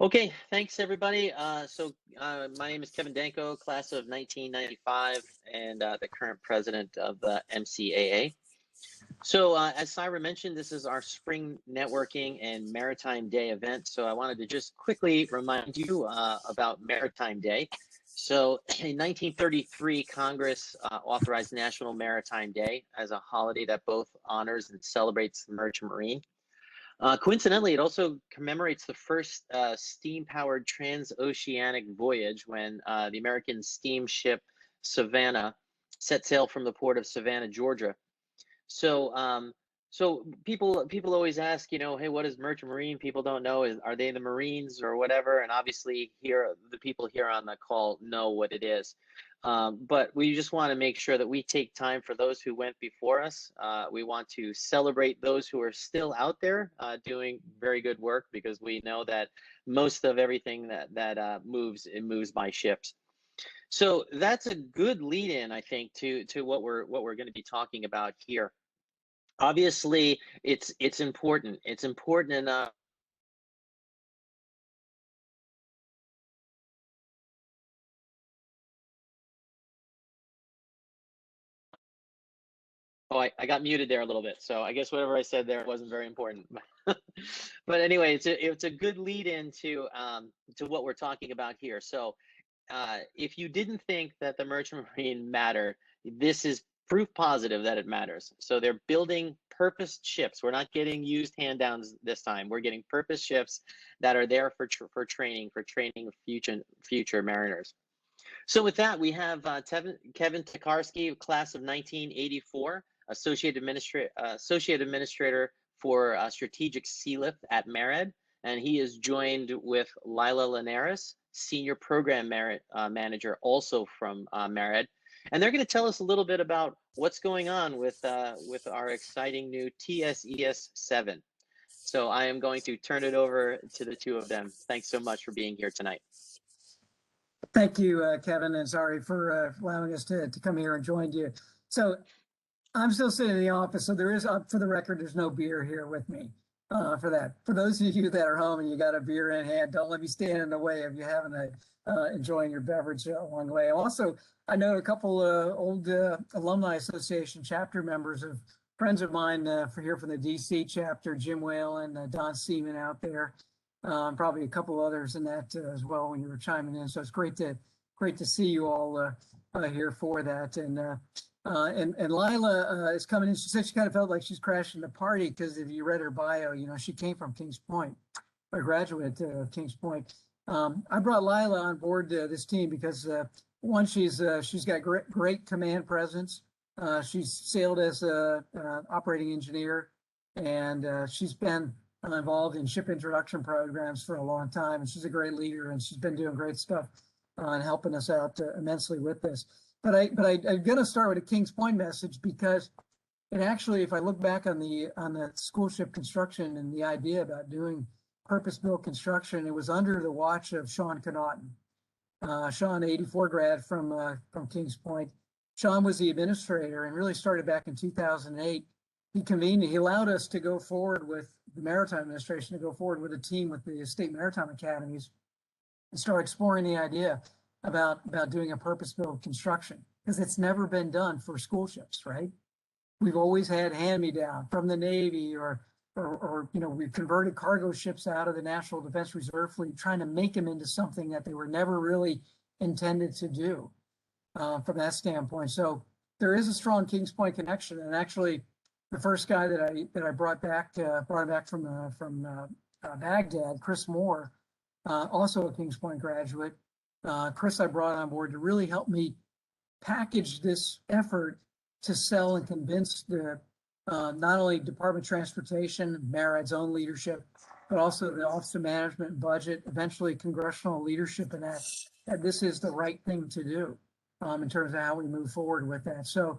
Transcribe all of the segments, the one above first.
Okay, thanks everybody. My name is Kevin Danko, class of 1995, and the current president of the MCAA. As Syra mentioned, this is our spring networking and Maritime Day event. So I wanted to just quickly remind you about Maritime Day. So in 1933, Congress authorized National Maritime Day as a holiday that both honors and celebrates the merchant marine. Coincidentally, it also commemorates the first steam-powered transoceanic voyage when the American steamship Savannah set sail from the port of Savannah, Georgia. So people always ask, hey, what is merchant marine? People don't know. Are they the Marines or whatever? And obviously, the people here on the call know what it is. But we just want to make sure that we take time for those who went before us. We want to celebrate those who are still out there doing very good work, because we know that most of everything that moves by ships. So that's a good lead-in, I think, to what we're going to be talking about here. Obviously, it's important. It's important enough. Oh, I got muted there a little bit, so I guess whatever I said there wasn't very important. But anyway, it's a good lead in to what we're talking about here. So if you didn't think that the merchant marine mattered, this is proof positive that it matters. So they're building purpose ships. We're not getting used hand downs this time. We're getting purpose ships that are there for training future mariners. So with that, we have Kevin Tokarski, class of 1984, associate administrator for strategic sea lift at MARAD, and he is joined with Laila Linares, senior program manager, also from MARAD, and they're going to tell us a little bit about what's going on with our exciting new TSES 7. So I am going to turn it over to the two of them. Thanks so much for being here tonight. Thank you, Kevin, and sorry for allowing us to come here and join you. So I'm still sitting in the office, so there is, for the record, there's no beer here with me for that. For those of you that are home and you got a beer in hand, don't let me stand in the way of you having enjoying your beverage along the way. Also, I know a couple old Alumni Association chapter members of friends of mine here from the DC chapter, Jim Whalen, Don Seaman out there. Probably a couple others in that as well when you were chiming in. So it's great to see you all here for that. And Laila is coming in. She said she kind of felt like she's crashing the party because if you read her bio, she came from Kings Point, a graduate of Kings Point. I brought Laila on board this team because one, she's got great command presence. She's sailed as an operating engineer, and she's been involved in ship introduction programs for a long time, and she's a great leader, and she's been doing great stuff and helping us out immensely with this. But I'm going to start with a Kings Point message, because it actually, if I look back on the school ship construction and the idea about doing purpose-built construction, it was under the watch of Sean Connaughton. Sean, 84 grad from Kings Point. Sean was the administrator and really started back in 2008. He allowed us to go forward with the Maritime Administration, to go forward with a team with the state maritime academies and start exploring the idea about doing a purpose-built construction, because it's never been done for school ships, right? We've always had hand-me-down from the Navy, or we've converted cargo ships out of the National Defense Reserve Fleet, trying to make them into something that they were never really intended to do from that standpoint. So there is a strong Kings Point connection, and actually, the first guy that I brought back from Baghdad, Chris Moore, also a Kings Point graduate. Chris I brought on board to really help me package this effort to sell and convince the not only Department of Transportation, MARAD's own leadership, but also the Office of Management and Budget, eventually congressional leadership, and that this is the right thing to do in terms of how we move forward with that. So.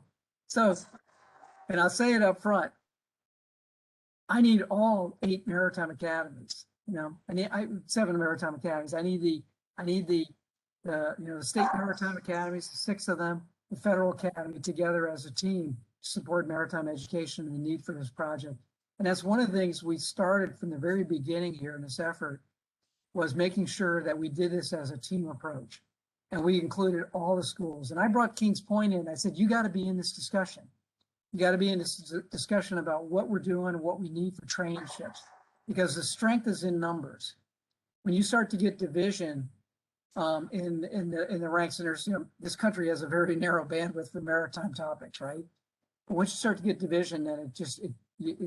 And I'll say it up front, I need all 8 maritime academies. I need 7 maritime academies. I need the state maritime academies, 6 of them, the federal academy, together as a team to support maritime education and the need for this project. And that's one of the things we started from the very beginning here in this effort, was making sure that we did this as a team approach. And we included all the schools. And I brought Kings Point in. I said, you got to be in this discussion. You got to be in this discussion about what we're doing and what we need for training ships, because the strength is in numbers. When you start to get division in the ranks, and there's, this country has a very narrow bandwidth for maritime topics, right? But once you start to get division, then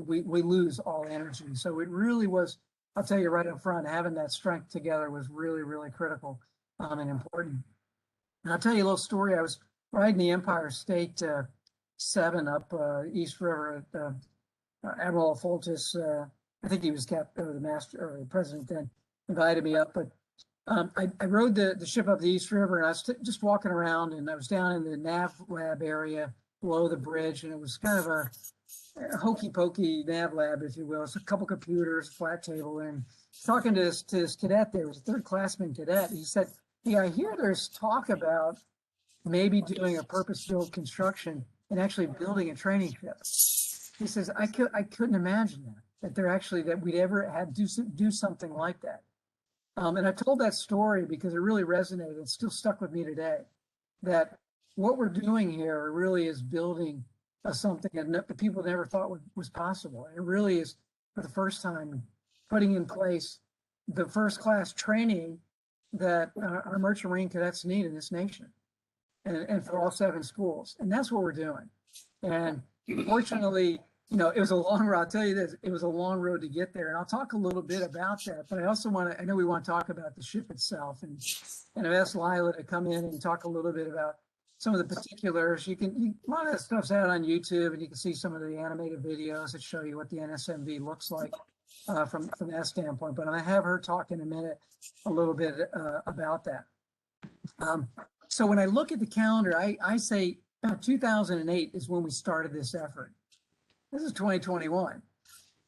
we lose all energy. So it really was, I'll tell you right up front, having that strength together was really, really critical and important. And I'll tell you a little story. I was riding the Empire State 7 up East River at Admiral Fultis. I think he was the master or the president then, invited me up. But I rode the ship up the East River, and I was just walking around, and I was down in the nav lab area below the bridge, and it was kind of a hokey pokey nav lab, if you will. It's a couple computers, a flat table, and talking to this cadet there, it was a third classman cadet. He said, "Hey, I hear there's talk about maybe doing a purpose-built construction and actually building a training ship." He says, I couldn't imagine that we'd ever had do something like that. And I told that story because it really resonated. It's still stuck with me today, that what we're doing here really is building something that people never thought was possible. And it really is, for the first time, putting in place the first class training that our merchant marine cadets need in this nation, and for all 7 schools. And that's what we're doing. And fortunately, it was a long road. I'll tell you this, it was a long road to get there. And I'll talk a little bit about that, but I also I know we want to talk about the ship itself. And I've asked Laila to come in and talk a little bit about some of the particulars. A lot of that stuff's out on YouTube, and you can see some of the animated videos that show you what the NSMV looks like from that standpoint. But I have her talk in a minute a little bit about that. So when I look at the calendar, I say 2008 is when we started this effort. This is 2021.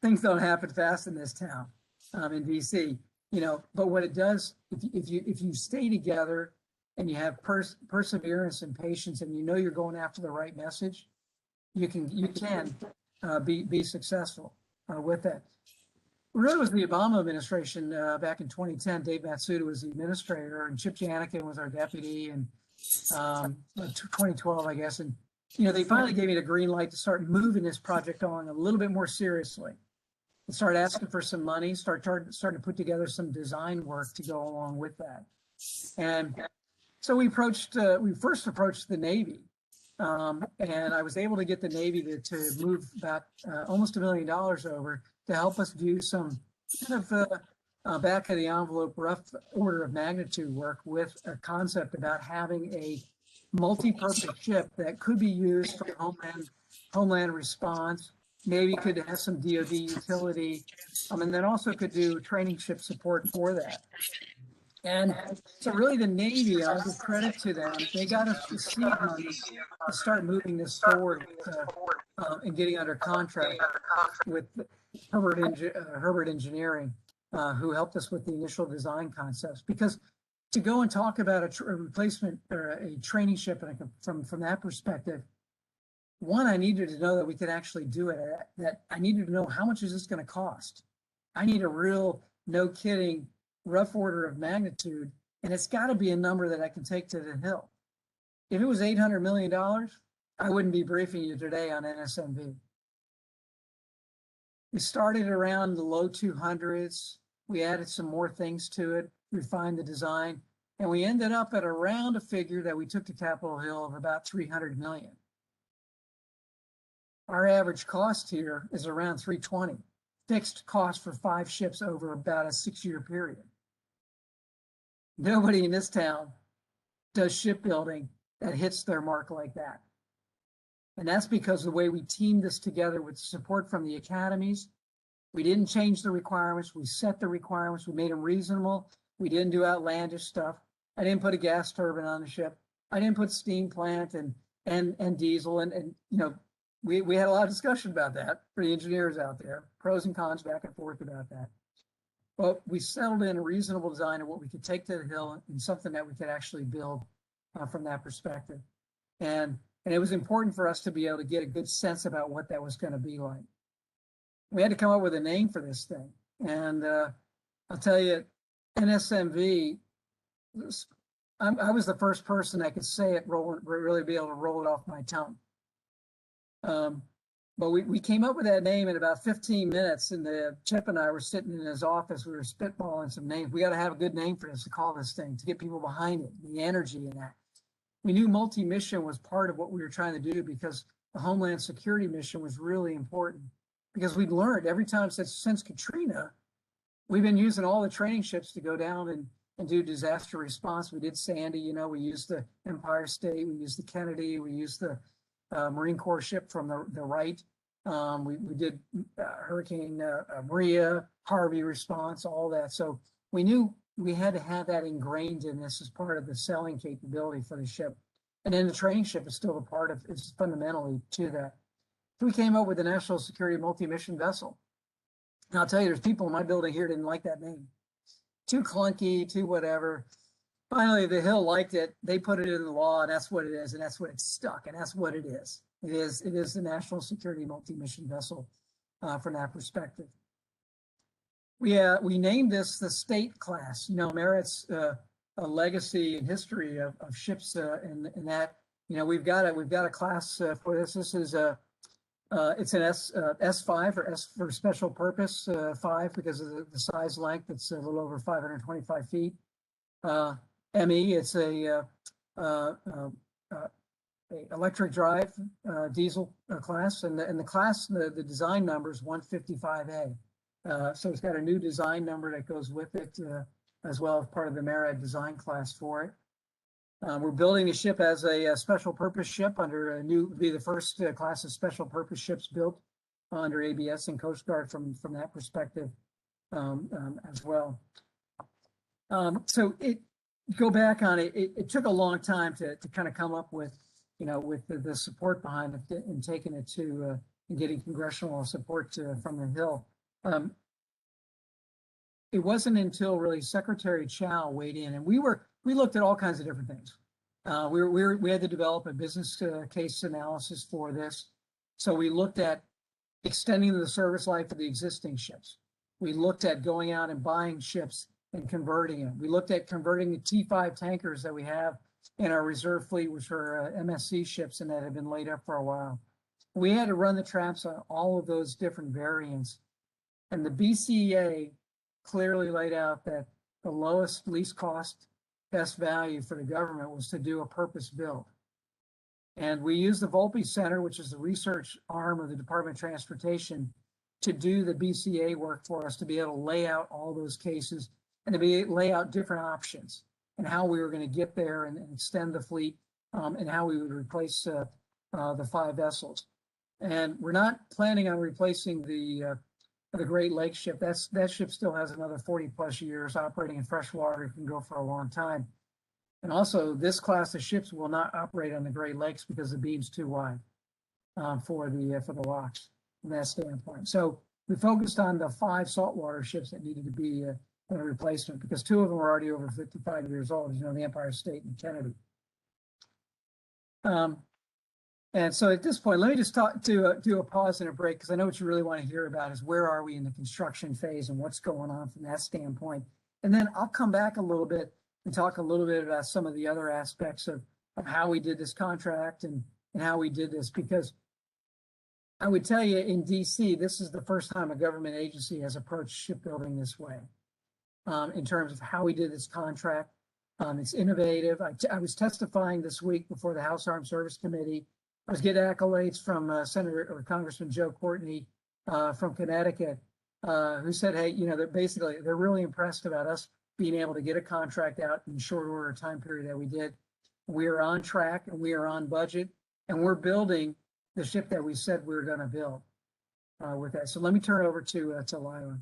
Things don't happen fast in this town, in DC, but what it does, if you stay together and you have perseverance and patience, and you're going after the right message, you can be successful with that. Really was the Obama administration back in 2010. Dave Matsuda was the administrator, and Chip Janikin was our deputy, and 2012, I guess. And they finally gave me the green light to start moving this project on a little bit more seriously, and start asking for some money, start to put together some design work to go along with that. And so we first approached the Navy, and I was able to get the Navy to move about almost $1 million over to help us do some kind of back of the envelope rough order of magnitude work with a concept about having a multi-purpose ship that could be used for homeland response, maybe could have some DoD utility, and then also could do training ship support for that. And so really the Navy, I'll give credit to them, they got us the seed money to start moving this forward and getting under contract with Herbert Engineering, who helped us with the initial design concepts. Because to go and talk about a replacement or a training ship from that perspective, one, I needed to know that we could actually do it. That I needed to know, how much is this going to cost? I need a real, no kidding, rough order of magnitude, and it's got to be a number that I can take to the hill. If it was $800 million, I wouldn't be briefing you today on NSMV. We started around the low 200s. We added some more things to it, refined the design, and we ended up at around a figure that we took to Capitol Hill of about 300 million. Our average cost here is around 320, fixed cost for 5 ships over about a 6-year period. Nobody in this town does shipbuilding that hits their mark like that. And that's because of the way we teamed this together with support from the academies. We didn't change the requirements. We set the requirements. We made them reasonable. We didn't do outlandish stuff. I didn't put a gas turbine on the ship. I didn't put steam plant and diesel. And we had a lot of discussion about that for the engineers out there, pros and cons back and forth about that. But we settled in a reasonable design of what we could take to the hill and something that we could actually build from that perspective. And it was important for us to be able to get a good sense about what that was going to be like. We had to come up with a name for this thing. And I'll tell you, NSMV, I was the first person that could say it, really be able to roll it off my tongue. But we came up with that name in about 15 minutes, and Chip and I were sitting in his office. We were spitballing some names. We got to have a good name for this, to call this thing, to get people behind it, the energy in that. We knew multi-mission was part of what we were trying to do, because the Homeland Security mission was really important. Because we'd learned every time since Katrina, we've been using all the training ships to go down and do disaster response. We did Sandy, you know, we used the Empire State, we used the Kennedy, we used the Marine Corps ship from the right. We did Hurricane Maria, Harvey response, all that. So we knew we had to have that ingrained in this as part of the selling capability for the ship. And then the training ship is still a part of, it's fundamentally to that. So we came up with the National Security Multi-Mission Vessel. And I'll tell you, there's people in my building here didn't like that name. Too clunky, too whatever. Finally, the Hill liked it. They put it in the law, and that's what it is, and that's what it's stuck, and that's what it is. It is the National Security Multi-Mission Vessel from that perspective. We named this the State class. You know, MARAD's a legacy and history of ships in that. You know, we've got a class for this. This is it's an S5 or S for special purpose 5 because of the size length. It's a little over 525 feet. ME, it's a electric drive diesel class, and the class, the design number is 155A. So it's got a new design number that goes with it as well as part of the MARAD design class for it. We're building the ship as a special purpose ship under a new, be the first class of special purpose ships built under ABS and Coast Guard from that perspective as well. So go back on it. It took a long time to kind of come up with, you know, with the support behind it and taking it to and getting congressional support from the Hill. It wasn't until really Secretary Chow weighed in, and we looked at all kinds of different things. We had to develop a business case analysis for this. So we looked at extending the service life of the existing ships. We looked at going out and buying ships and converting them. We looked at converting the T5 tankers that we have in our reserve fleet, which are MSC ships and that have been laid up for a while. We had to run the traps on all of those different variants. And the BCA clearly laid out that the lowest, least cost, best value for the government was to do a purpose build. And we used the Volpe Center, which is the research arm of the Department of Transportation, to do the BCA work for us, to be able to lay out all those cases and to lay out different options and how we were going to get there and extend the fleet and how we would replace the 5 vessels. And we're not planning on replacing the Great Lakes ship. That ship still has another 40 plus years operating in freshwater. It can go for a long time. And also, this class of ships will not operate on the Great Lakes because the beam's too wide for the locks from that standpoint. So we focused on the 5 saltwater ships that needed to be a replacement, because 2 of them were already over 55 years old, you know, the Empire State and Kennedy. And so at this point, let me just do a pause and a break, because I know what you really want to hear about is where are we in the construction phase and what's going on from that standpoint. And then I'll come back a little bit and talk a little bit about some of the other aspects of how we did this contract and how we did this, because I would tell you in DC, this is the first time a government agency has approached shipbuilding this way in terms of how we did this contract. It's innovative. I was testifying this week before the House Armed Service Committee. I was getting accolades from Senator or Congressman Joe Courtney from Connecticut, who said, hey, you know, they're really impressed about us being able to get a contract out in short order time period that we did. We are on track and we are on budget, and we're building the ship that we said we were going to build with that. So let me turn it over to Laila.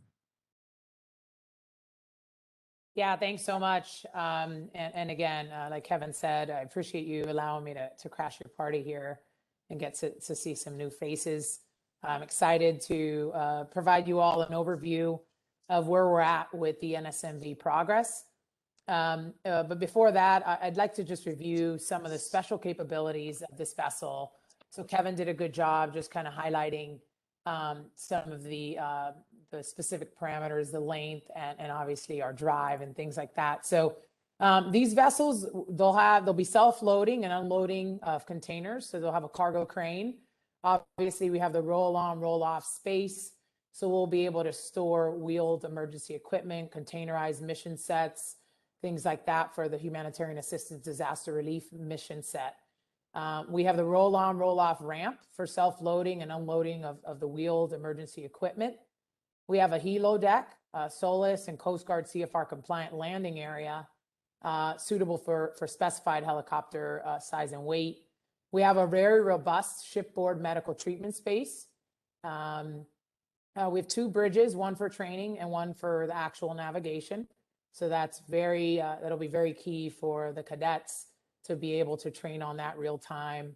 Yeah, thanks so much. And again, like Kevin said, I appreciate you allowing me to crash your party here and get to see some new faces. I'm excited to provide you all an overview of where we're at with the NSMV progress. But before that, I'd like to just review some of the special capabilities of this vessel. So Kevin did a good job just kind of highlighting some of the the specific parameters, the length, and obviously our drive and things like that. So these vessels, they'll be self-loading and unloading of containers. So they'll have a cargo crane. Obviously, we have the roll-on, roll-off space. So we'll be able to store wheeled emergency equipment, containerized mission sets, things like that for the humanitarian assistance disaster relief mission set. We have the roll-on, roll-off ramp for self-loading and unloading of the wheeled emergency equipment. We have a helo deck, SOLAS and Coast Guard CFR compliant landing area, suitable for specified helicopter size and weight. We have a very robust shipboard medical treatment space. We have 2 bridges, one for training and one for the actual navigation. So that's that'll be very key for the cadets to be able to train on that real time.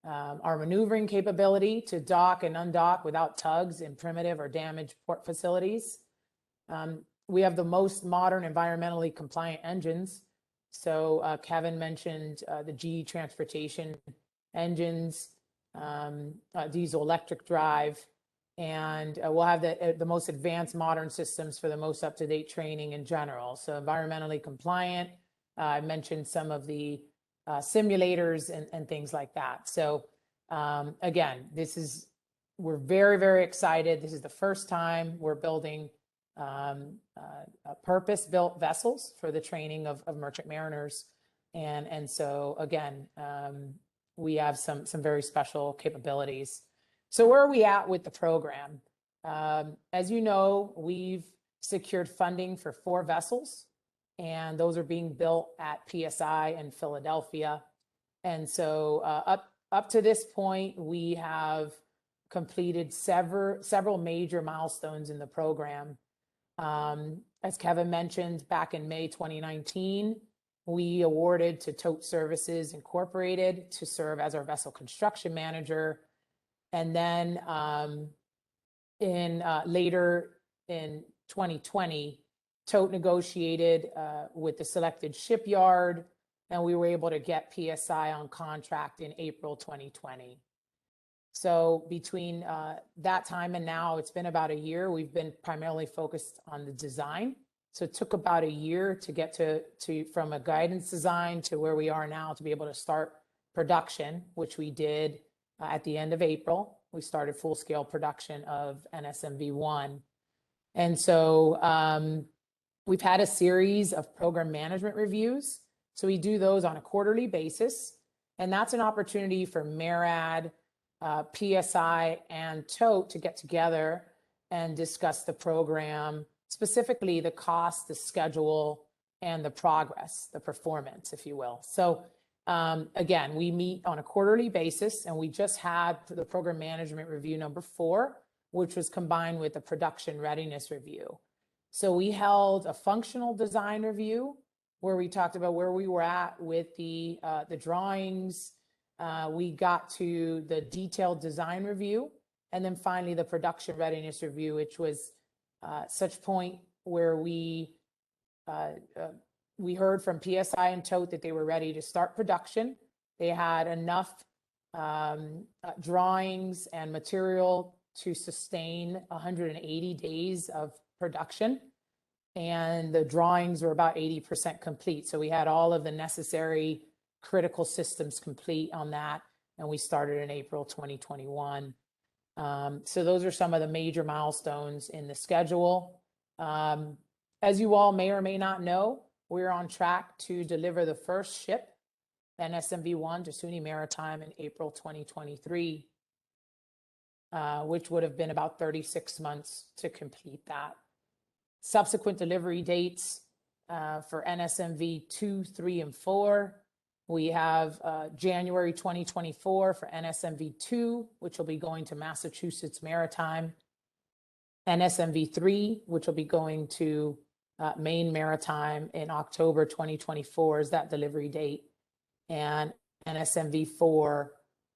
Our maneuvering capability to dock and undock without tugs in primitive or damaged port facilities. We have the most modern environmentally compliant engines. So Kevin mentioned the GE Transportation engines, diesel electric drive, and we'll have the most advanced modern systems for the most up-to-date training in general. So environmentally compliant. I mentioned some of the simulators and things like that. So again, we're very, very excited. This is the first time we're building purpose-built vessels for the training of merchant mariners. And so again, we have some very special capabilities. So where are we at with the program? As you know, we've secured funding for 4 vessels, and those are being built at PSI in Philadelphia. And so up to this point, we have completed several major milestones in the program. As Kevin mentioned, back in May 2019, we awarded to Tote Services Incorporated to serve as our vessel construction manager. And then later in 2020, Tote negotiated with the selected shipyard, and we were able to get PSI on contract in April 2020. So between that time and now, it's been about a year. We've been primarily focused on the design. So it took about a year to get to from a guidance design to where we are now to be able to start production, which we did at the end of April. We started full-scale production of NSMV-1. And so we've had a series of program management reviews. So we do those on a quarterly basis. And that's an opportunity for MARAD, PSI, and Tote to get together and discuss the program, specifically the cost, the schedule, and the progress, the performance, if you will. So again, we meet on a quarterly basis, and we just had the program management review number 4, which was combined with the production readiness review. So we held a functional design review where we talked about where we were at with the drawings. We got to the detailed design review, and then finally the production readiness review, which was such point where we heard from PSI and Tote that they were ready to start production. They had enough drawings and material to sustain 180 days of production. And the drawings were about 80% complete. So we had all of the necessary critical systems complete on that. And we started in April 2021. So those are some of the major milestones in the schedule. As you all may or may not know, we're on track to deliver the first ship, NSMV-1, to SUNY Maritime in April 2023, which would have been about 36 months to complete that. Subsequent delivery dates for NSMV 2, 3, and 4. We have January 2024 for NSMV 2, which will be going to Massachusetts Maritime. NSMV 3, which will be going to Maine Maritime in October 2024 is that delivery date. And NSMV 4,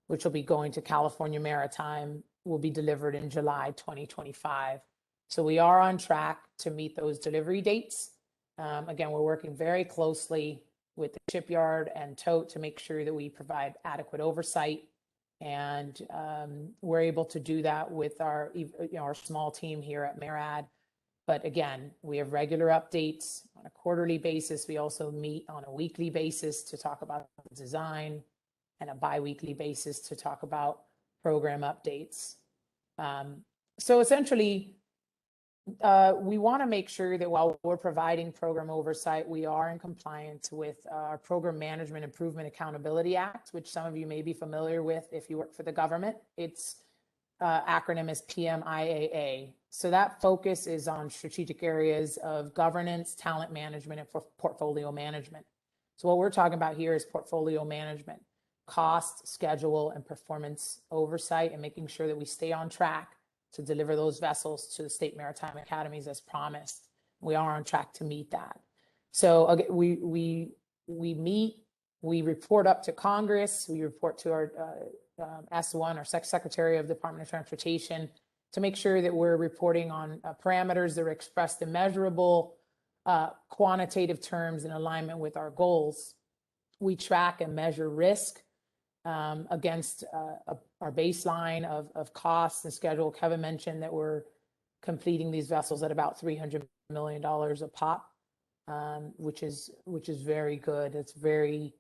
which will be going to California Maritime, will be delivered in July 2025. So we are on track to meet those delivery dates. Again, we're working very closely with the shipyard and Tote to make sure that we provide adequate oversight. And we're able to do that with our, our small team here at MARAD. But again, we have regular updates on a quarterly basis. We also meet on a weekly basis to talk about the design, and a bi-weekly basis to talk about program updates. So essentially, we want to make sure that while we're providing program oversight, we are in compliance with our Program Management Improvement Accountability Act, which some of you may be familiar with if you work for the government. Its acronym is PMIAA. So that focus is on strategic areas of governance, talent management, and portfolio management. So what we're talking about here is portfolio management, cost, schedule, and performance oversight, and making sure that we stay on track to deliver those vessels to the state maritime academies as promised. We are on track to meet that. So again, we meet, we report up to Congress, we report to our S1, our Secretary of the Department of Transportation, to make sure that we're reporting on parameters that are expressed in measurable quantitative terms in alignment with our goals. We track and measure risk against our baseline of costs and schedule. Kevin mentioned that we're completing these vessels at about $300 million a pop, which is very good. It's very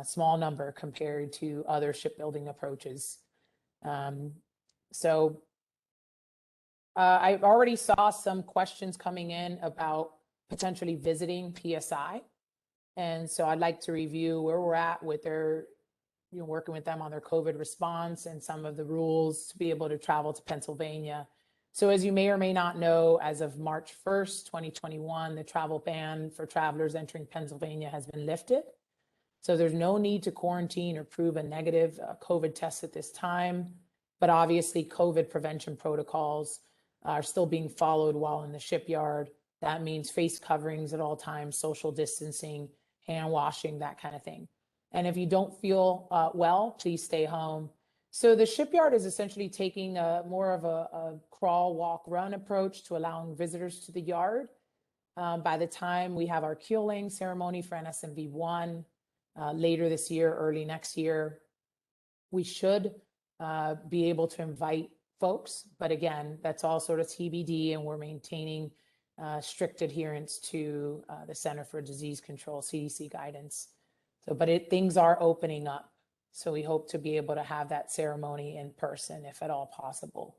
small number compared to other shipbuilding approaches. So I already saw some questions coming in about potentially visiting PSI. And so I'd like to review where we're at with their, working with them on their COVID response and some of the rules to be able to travel to Pennsylvania. So as you may or may not know, as of March 1st, 2021, the travel ban for travelers entering Pennsylvania has been lifted. So there's no need to quarantine or prove a negative COVID test at this time. But obviously, COVID prevention protocols are still being followed while in the shipyard. That means face coverings at all times, social distancing, hand washing, that kind of thing. And if you don't feel well, please stay home. So the shipyard is essentially taking more of a crawl, walk, run approach to allowing visitors to the yard. By the time we have our keel laying ceremony for NSMV1 later this year, early next year, we should be able to invite folks. But again, that's all sort of TBD, and we're maintaining strict adherence to the Center for Disease Control, CDC guidance. So, but things are opening up. So we hope to be able to have that ceremony in person, if at all possible.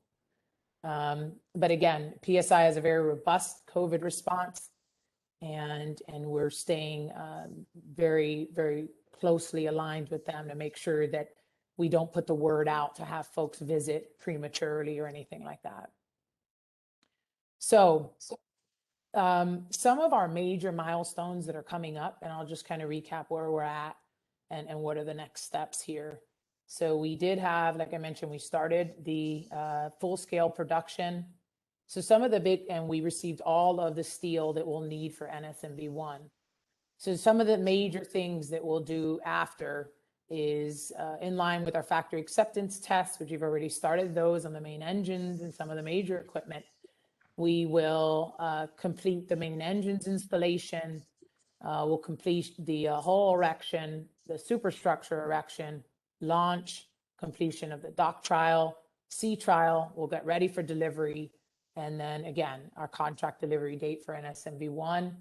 But again, PSI has a very robust COVID response, and we're staying very, very closely aligned with them to make sure that we don't put the word out to have folks visit prematurely or anything like that. So some of our major milestones that are coming up, and I'll just kind of recap where we're at and what are the next steps here. So we did have, like I mentioned, we started the full-scale production. So some of the big, and we received all of the steel that we'll need for NSMV1. So some of the major things that we'll do after is in line with our factory acceptance tests, which we've already started those on the main engines and some of the major equipment. We will complete the main engines installation. We'll complete the hull erection, the superstructure erection, launch, completion of the dock trial, sea trial. We'll get ready for delivery. And then again, our contract delivery date for NSMV1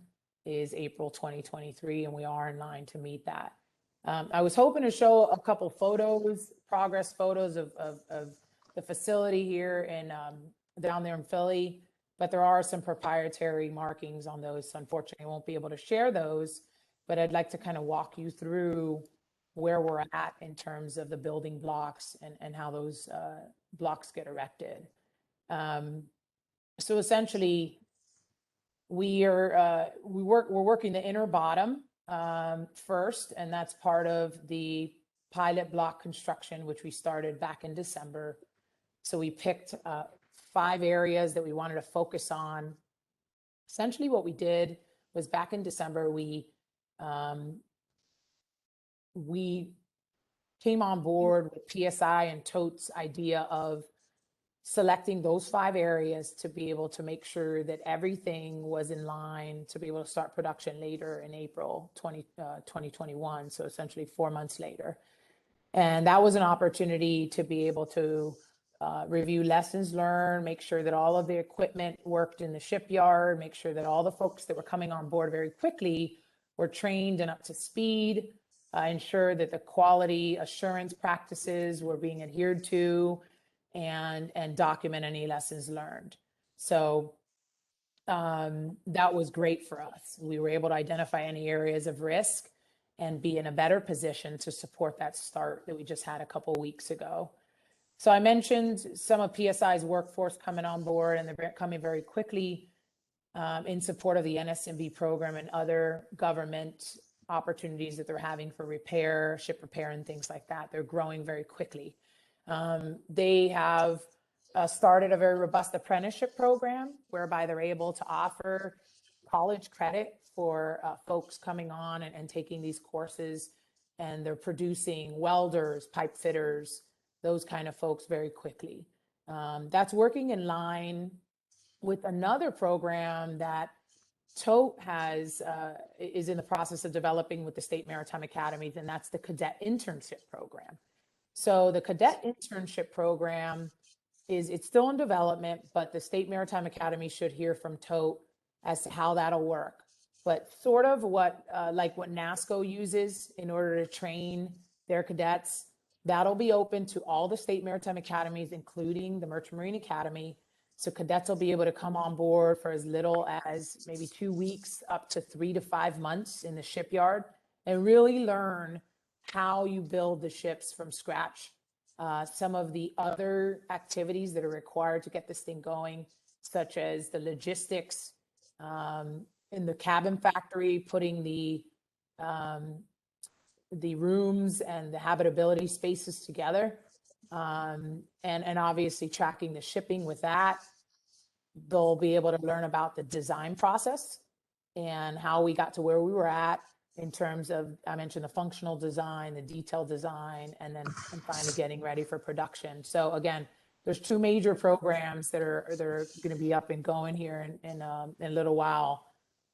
is April 2023, and we are in line to meet that. I was hoping to show a couple photos, progress photos of the facility here in down there in Philly, but there are some proprietary markings on those. So unfortunately, I won't be able to share those, but I'd like to kind of walk you through where we're at in terms of the building blocks and how those blocks get erected. So essentially, we're working the inner bottom first, and that's part of the pilot block construction, which we started back in December. So we picked 5 areas that we wanted to focus on. Essentially what we did was back in December, we came on board with PSI and TOTE's idea of selecting those 5 areas to be able to make sure that everything was in line to be able to start production later in April 2021. So essentially 4 months later. And that was an opportunity to be able to review lessons learned, make sure that all of the equipment worked in the shipyard, make sure that all the folks that were coming on board very quickly were trained and up to speed, ensure that the quality assurance practices were being adhered to, and document any lessons learned. So that was great for us. We were able to identify any areas of risk and be in a better position to support that start that we just had a couple of weeks ago. So I mentioned some of PSI's workforce coming on board, and they're coming very quickly in support of the NSMV program and other government opportunities that they're having for repair, ship repair, and things like that. They're growing very quickly. They have started a very robust apprenticeship program whereby they're able to offer college credit for folks coming on and taking these courses, and they're producing welders, pipe fitters, those kind of folks very quickly. That's working in line with another program that TOTE is in the process of developing with the State Maritime Academies, and that's the Cadet Internship Program. So the Cadet Internship Program it's still in development, but the State Maritime Academy should hear from TOTE as to how that'll work. But sort of like what NASCO uses in order to train their cadets, that'll be open to all the State Maritime Academies, including the Merchant Marine Academy. So cadets will be able to come on board for as little as maybe 2 weeks up to 3 to 5 months in the shipyard and really learn how you build the ships from scratch. Some of the other activities that are required to get this thing going, such as the logistics in the cabin factory, putting the rooms and the habitability spaces together, and obviously tracking the shipping with that. They'll be able to learn about the design process and how we got to where we were at in terms of, I mentioned the functional design, the detailed design, and then finally getting ready for production. So again, there's 2 major programs that are going to be up and going here in a little while.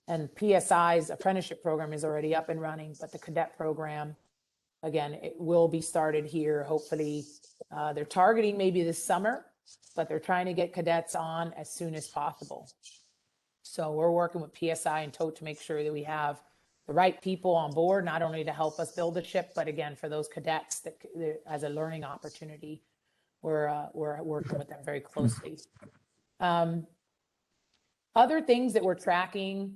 And PSI's apprenticeship program is already up and running, but the cadet program, again, it will be started here. Hopefully, they're targeting maybe this summer, but they're trying to get cadets on as soon as possible. So we're working with PSI and TOTE to make sure that we have the right people on board, not only to help us build the ship, but again, for those cadets that as a learning opportunity, we're working with them very closely. Other things that we're tracking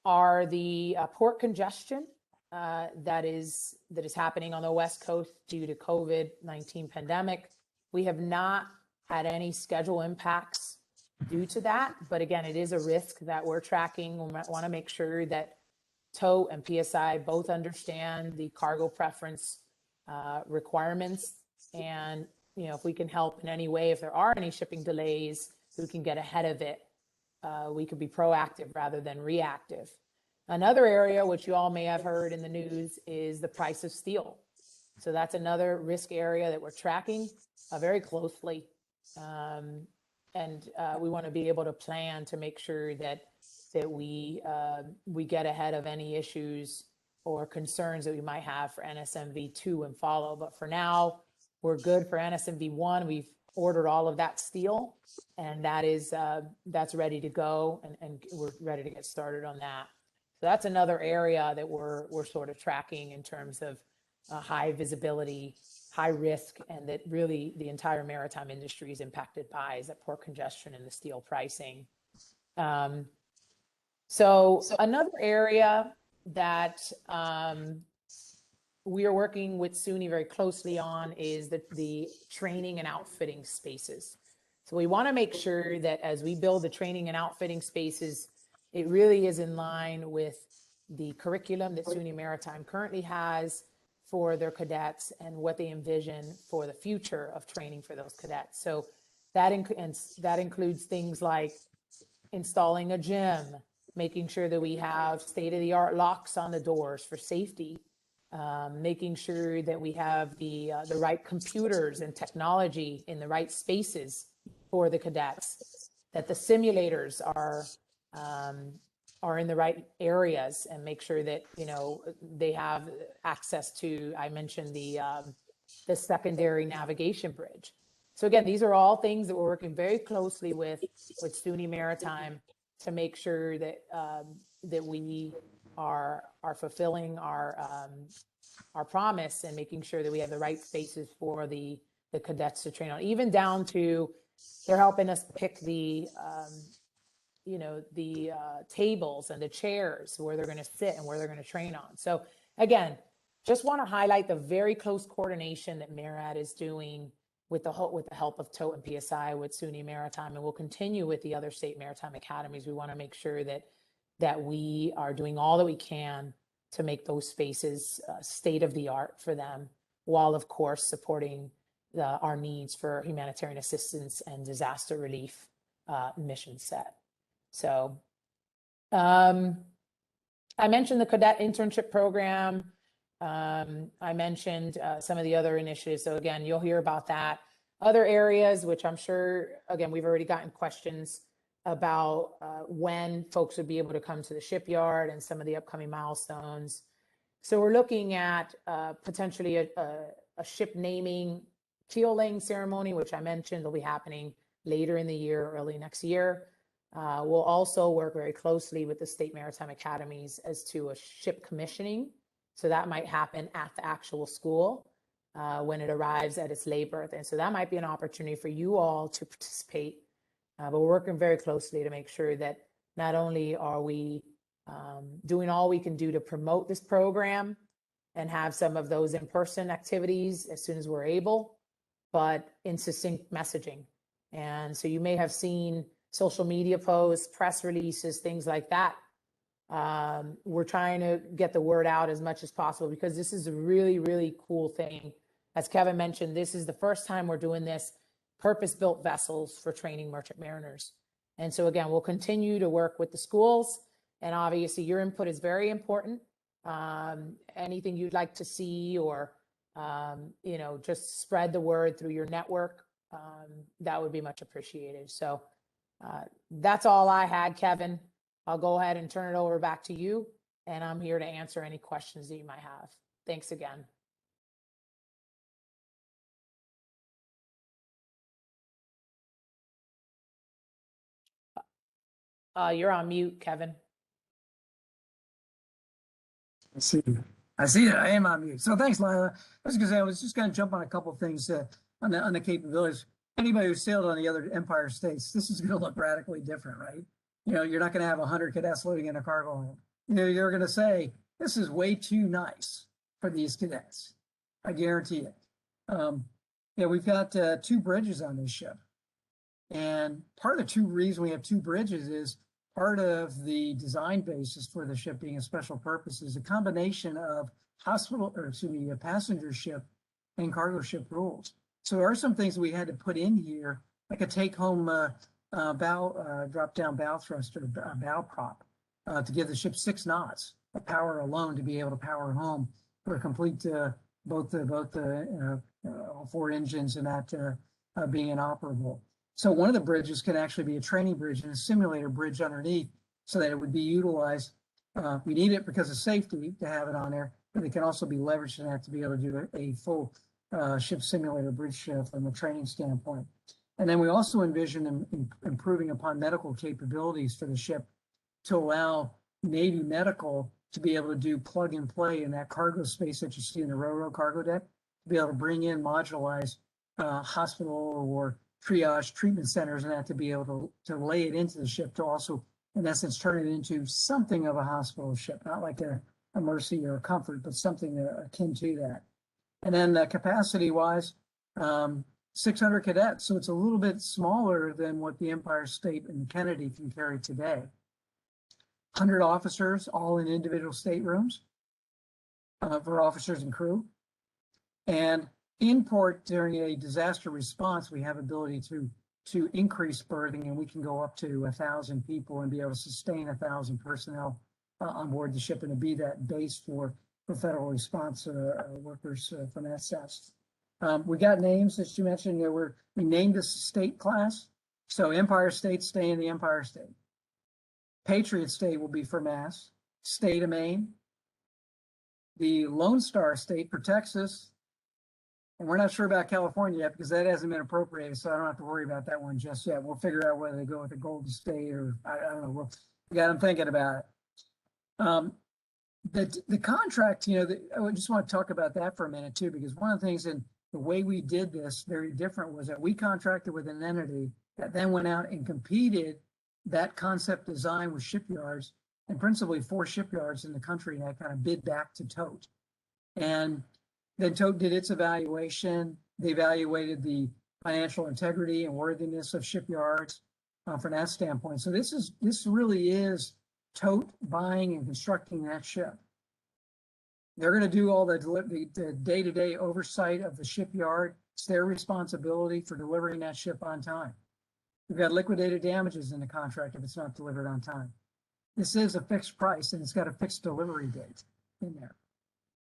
are the port congestion that is happening on the West Coast due to COVID-19 pandemic. We have not had any schedule impacts due to that, but again, it is a risk that we're tracking. We want to make sure that TOTE and PSI both understand the cargo preference requirements, and if we can help in any way, if there are any shipping delays, we can get ahead of it. We could be proactive rather than reactive. Another area which you all may have heard in the news is the price of steel. So that's another risk area that we're tracking very closely, and we want to be able to plan to make sure that we get ahead of any issues or concerns that we might have for NSMV 2 and follow. But for now, we're good for NSMV 1. We've ordered all of that steel, and that's ready to go, and we're ready to get started on that. So that's another area that we're sort of tracking in terms of high visibility, high risk, and that really the entire maritime industry is impacted by is that port congestion and the steel pricing. So another area that we are working with SUNY very closely on is the training and outfitting spaces. So we want to make sure that as we build the training and outfitting spaces, it really is in line with the curriculum that SUNY Maritime currently has for their cadets and what they envision for the future of training for those cadets. So that includes things like installing a gym, making sure that we have state-of-the-art locks on the doors for safety, making sure that we have the right computers and technology in the right spaces for the cadets, that the simulators are are in the right areas and make sure that, you know, they have access to, I mentioned the secondary navigation bridge. So again, these are all things that we're working very closely with SUNY Maritime to make sure that that we are fulfilling our promise and making sure that we have the right spaces for the cadets to train on, even down to they're helping us pick the you know, the tables and the chairs where they're going to sit and where they're going to train on. So again, just want to highlight the very close coordination that MARAD is doing with the help of TOTE and PSI with SUNY Maritime, and we'll continue with the other state maritime academies. We want to make sure that we are doing all that we can to make those spaces state of the art for them, while of course supporting our needs for humanitarian assistance and disaster relief mission set. So I mentioned the cadet internship program. I mentioned some of the other initiatives. So again, you'll hear about that. Other areas, which I'm sure, again, we've already gotten questions about when folks would be able to come to the shipyard and some of the upcoming milestones. So we're looking at potentially a ship naming keel laying ceremony, which I mentioned will be happening later in the year, early next year. We'll also work very closely with the state maritime academies as to a ship commissioning. So that might happen at the actual school when it arrives at its lay berth. And so that might be an opportunity for you all to participate. But we're working very closely to make sure that not only are we doing all we can do to promote this program and have some of those in-person activities as soon as we're able, but in succinct messaging. And so you may have seen social media posts, press releases, things like that. We're trying to get the word out as much as possible because this is a really, really cool thing. As Kevin mentioned, this is the first time we're doing this, purpose-built vessels for training merchant mariners. And so again, we'll continue to work with the schools, and obviously your input is very important. Anything you'd like to see or, you know, just spread the word through your network, that would be much appreciated. So that's all I had, Kevin. I'll go ahead and turn it over back to you, and I'm here to answer any questions that you might have. Thanks again. You're on mute, Kevin. I see that. I am on mute. So thanks, Laila. I was just going to jump on a couple of things on the capabilities. Anybody who sailed on the other Empire states, this is going to look radically different, right? You know, you're not going to have 100 cadets loading in a cargo hold. You know, you're going to say, this is way too nice for these cadets. I guarantee it. Yeah, we've got 2 bridges on this ship. And part of the reason we have 2 bridges is part of the design basis for the ship being a special purpose is a combination of passenger ship and cargo ship rules. So there are some things we had to put in here, like a take-home drop-down bow thruster, bow prop, to give the ship 6 knots of power alone to be able to power home for a complete both all 4 engines and that being inoperable. So one of the bridges can actually be a training bridge and a simulator bridge underneath, so that it would be utilized. We need it because of safety to have it on there, but it can also be leveraged in that to be able to do a full ship simulator bridge from a training standpoint. And then we also envision improving upon medical capabilities for the ship to allow Navy medical to be able to do plug and play in that cargo space that you see in the railroad cargo deck, to be able to bring in modularized hospital or triage treatment centers and that to be able to lay it into the ship to also, in essence, turn it into something of a hospital ship, not like a Mercy or a Comfort, but something akin to that. And then capacity-wise, 600 cadets. So it's a little bit smaller than what the Empire State and Kennedy can carry today. 100 officers, all in individual staterooms for officers and crew. And in port during a disaster response, we have ability to increase berthing, and we can go up to 1,000 people and be able to sustain 1,000 personnel on board the ship and to be that base for federal response workers from SS. We got names that you mentioned. We named this state class. So Empire State stay in the Empire State. Patriot State will be for Mass, State of Maine, the Lone Star State for Texas, and we're not sure about California yet because that hasn't been appropriated, so I don't have to worry about that one just yet. We'll figure out whether they go with the Golden State or I don't know. We got them thinking about it. The contract, I just want to talk about that for a minute too, because one of the things in the way we did this very different was that we contracted with an entity that then went out and competed that concept design with shipyards, and principally 4 shipyards in the country that kind of bid back to Tote. And then Tote did its evaluation. They evaluated the financial integrity and worthiness of shipyards from that standpoint. So this really is Tote buying and constructing that ship. They're going to do all the day-to-day oversight of the shipyard. It's their responsibility for delivering that ship on time. We've got liquidated damages in the contract if it's not delivered on time. This is a fixed price and it's got a fixed delivery date in there.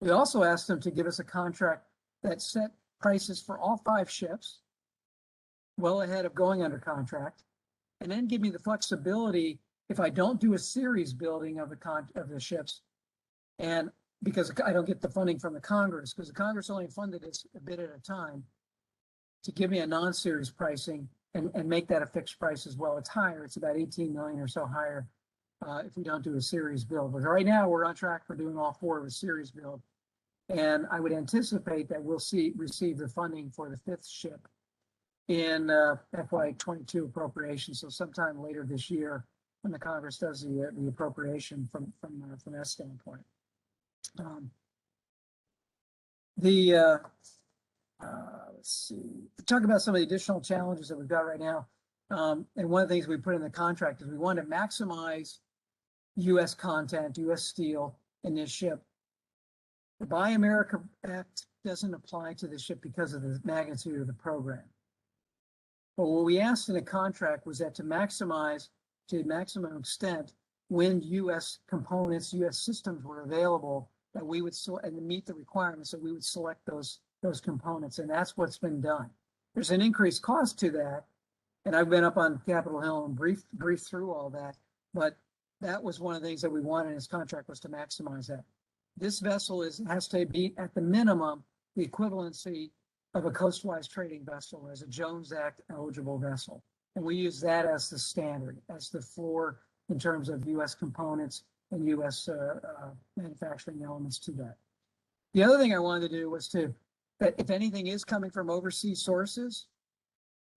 We also asked them to give us a contract that set prices for all 5 ships well ahead of going under contract, and then give me the flexibility if I don't do a series building of the ships, and because I don't get the funding from the Congress, because the Congress only funded this a bit at a time, to give me a non-series pricing and make that a fixed price as well. It's higher. It's about 18 million or so higher if we don't do a series build. But right now we're on track for doing all 4 of a series build. And I would anticipate that we'll receive the funding for the 5th ship in FY22 appropriation. So sometime later this year when the Congress does the appropriation from that standpoint. Let's see, talk about some of the additional challenges that we've got right now. And one of the things we put in the contract is we want to maximize U.S. content, U.S. steel in this ship. The Buy America Act doesn't apply to the ship because of the magnitude of the program. But what we asked in the contract was that to maximize, to maximum extent, when U.S. components, U.S. systems were available, that we would and to meet the requirements, that we would select those components, and that's what's been done. There's an increased cost to that, and I've been up on Capitol Hill and briefed through all that, but that was one of the things that we wanted in this contract, was to maximize that. This vessel has to be at the minimum the equivalency of a coastwise trading vessel, as a Jones Act eligible vessel, and we use that as the standard, as the floor in terms of U.S. components and U.S. manufacturing elements to that. The other thing I wanted to do was that if anything is coming from overseas sources,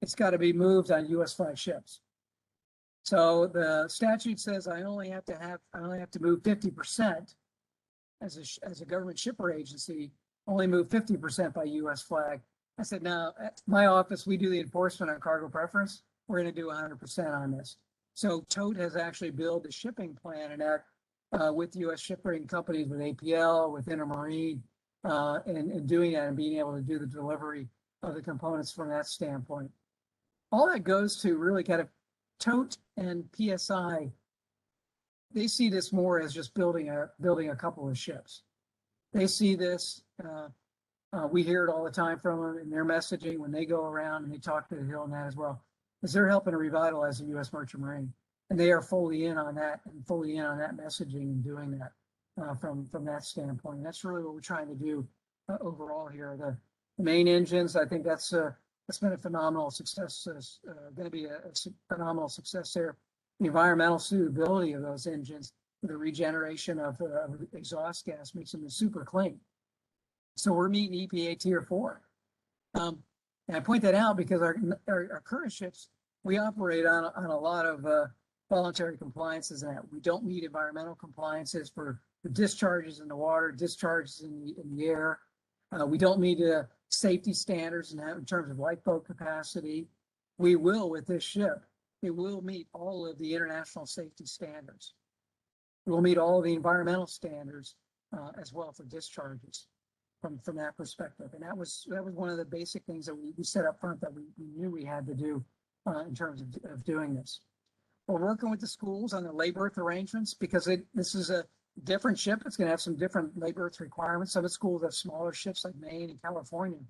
it's got to be moved on U.S. flag ships. So the statute says I only have to move 50% as a government shipper agency, only move 50% by U.S. flag. I said, no, at my office, we do the enforcement on cargo preference. We're going to do 100% on this. So Tote has actually built a shipping plan, and that with U.S. shipping companies, with APL, with Intermarine, and doing that and being able to do the delivery of the components from that standpoint. All that goes to really kind of Tote and PSI. They see this more as just building a couple of ships. They see this, we hear it all the time from them in their messaging when they go around and they talk to the Hill and that as well, is they're helping to revitalize the U.S. Merchant Marine. And they are fully in on that and fully in on that messaging and doing that from that standpoint. And that's really what we're trying to do overall here. The main engines, I think that's been a phenomenal success, going to be a phenomenal success there. The environmental suitability of those engines, the regeneration of exhaust gas makes them super clean. So we're meeting EPA Tier 4. And I point that out because our current ships, we operate on a lot of voluntary compliances, and that we don't meet environmental compliances for the discharges in the water, discharges in the air. We don't meet safety standards in terms of lifeboat capacity. We will with this ship. It will meet all of the international safety standards. It will meet all of the environmental standards as well for discharges from that perspective. And that was one of the basic things that we set up front that we knew we had to do in terms of doing this. We're working with the schools on the lay berth arrangements because this is a different ship. It's going to have some different lay berth requirements. Some of the schools have smaller ships like Maine and California.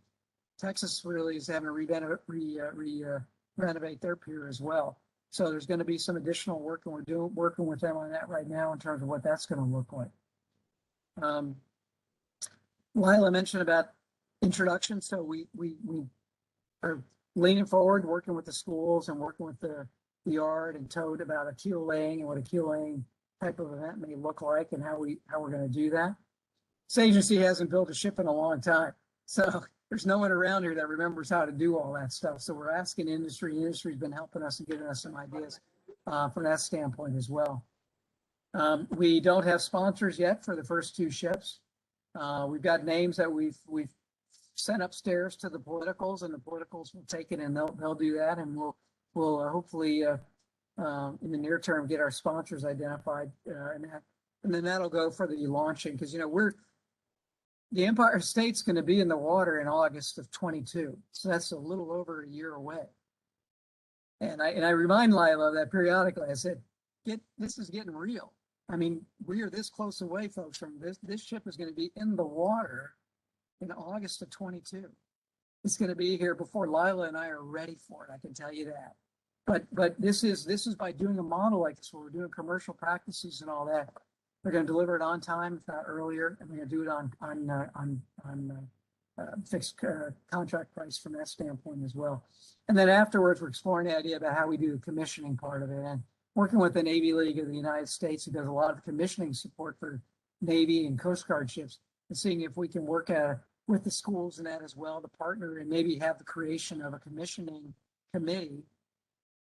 Texas really is having to renovate their pier as well. So there's going to be some additional work, and we're working with them on that right now in terms of what that's going to look like. Laila mentioned about introduction. So we are leaning forward, working with the schools and working with the yard and Toad about a keel laying and what a keel laying type of event may look like and how we're going to do that. This agency hasn't built a ship in a long time, so there's no one around here that remembers how to do all that stuff. So we're asking industry. Industry's been helping us and giving us some ideas from that standpoint as well. We don't have sponsors yet for the first two ships. We've got names that we've sent upstairs to the politicals, and the politicals will take it and they'll do that, and we'll hopefully in the near term get our sponsors identified, and then that'll go for the launching, because the Empire State's going to be in the water in August of 22, so that's a little over a year away. And I remind Laila of that periodically. I said, this is getting real. I mean, we are this close away, folks, from this. This ship is going to be in the water in August of 22. It's going to be here before Laila and I are ready for it. I can tell you that. But this is by doing a model like this, where we're doing commercial practices and all that. We're going to deliver it on time, if not earlier, and we're going to do it on fixed contract price from that standpoint as well. And then afterwards, we're exploring the idea about how we do the commissioning part of it, and working with the Navy League of the United States, who does a lot of commissioning support for Navy and Coast Guard ships, and seeing if we can work with the schools and that as well to partner and maybe have the creation of a commissioning committee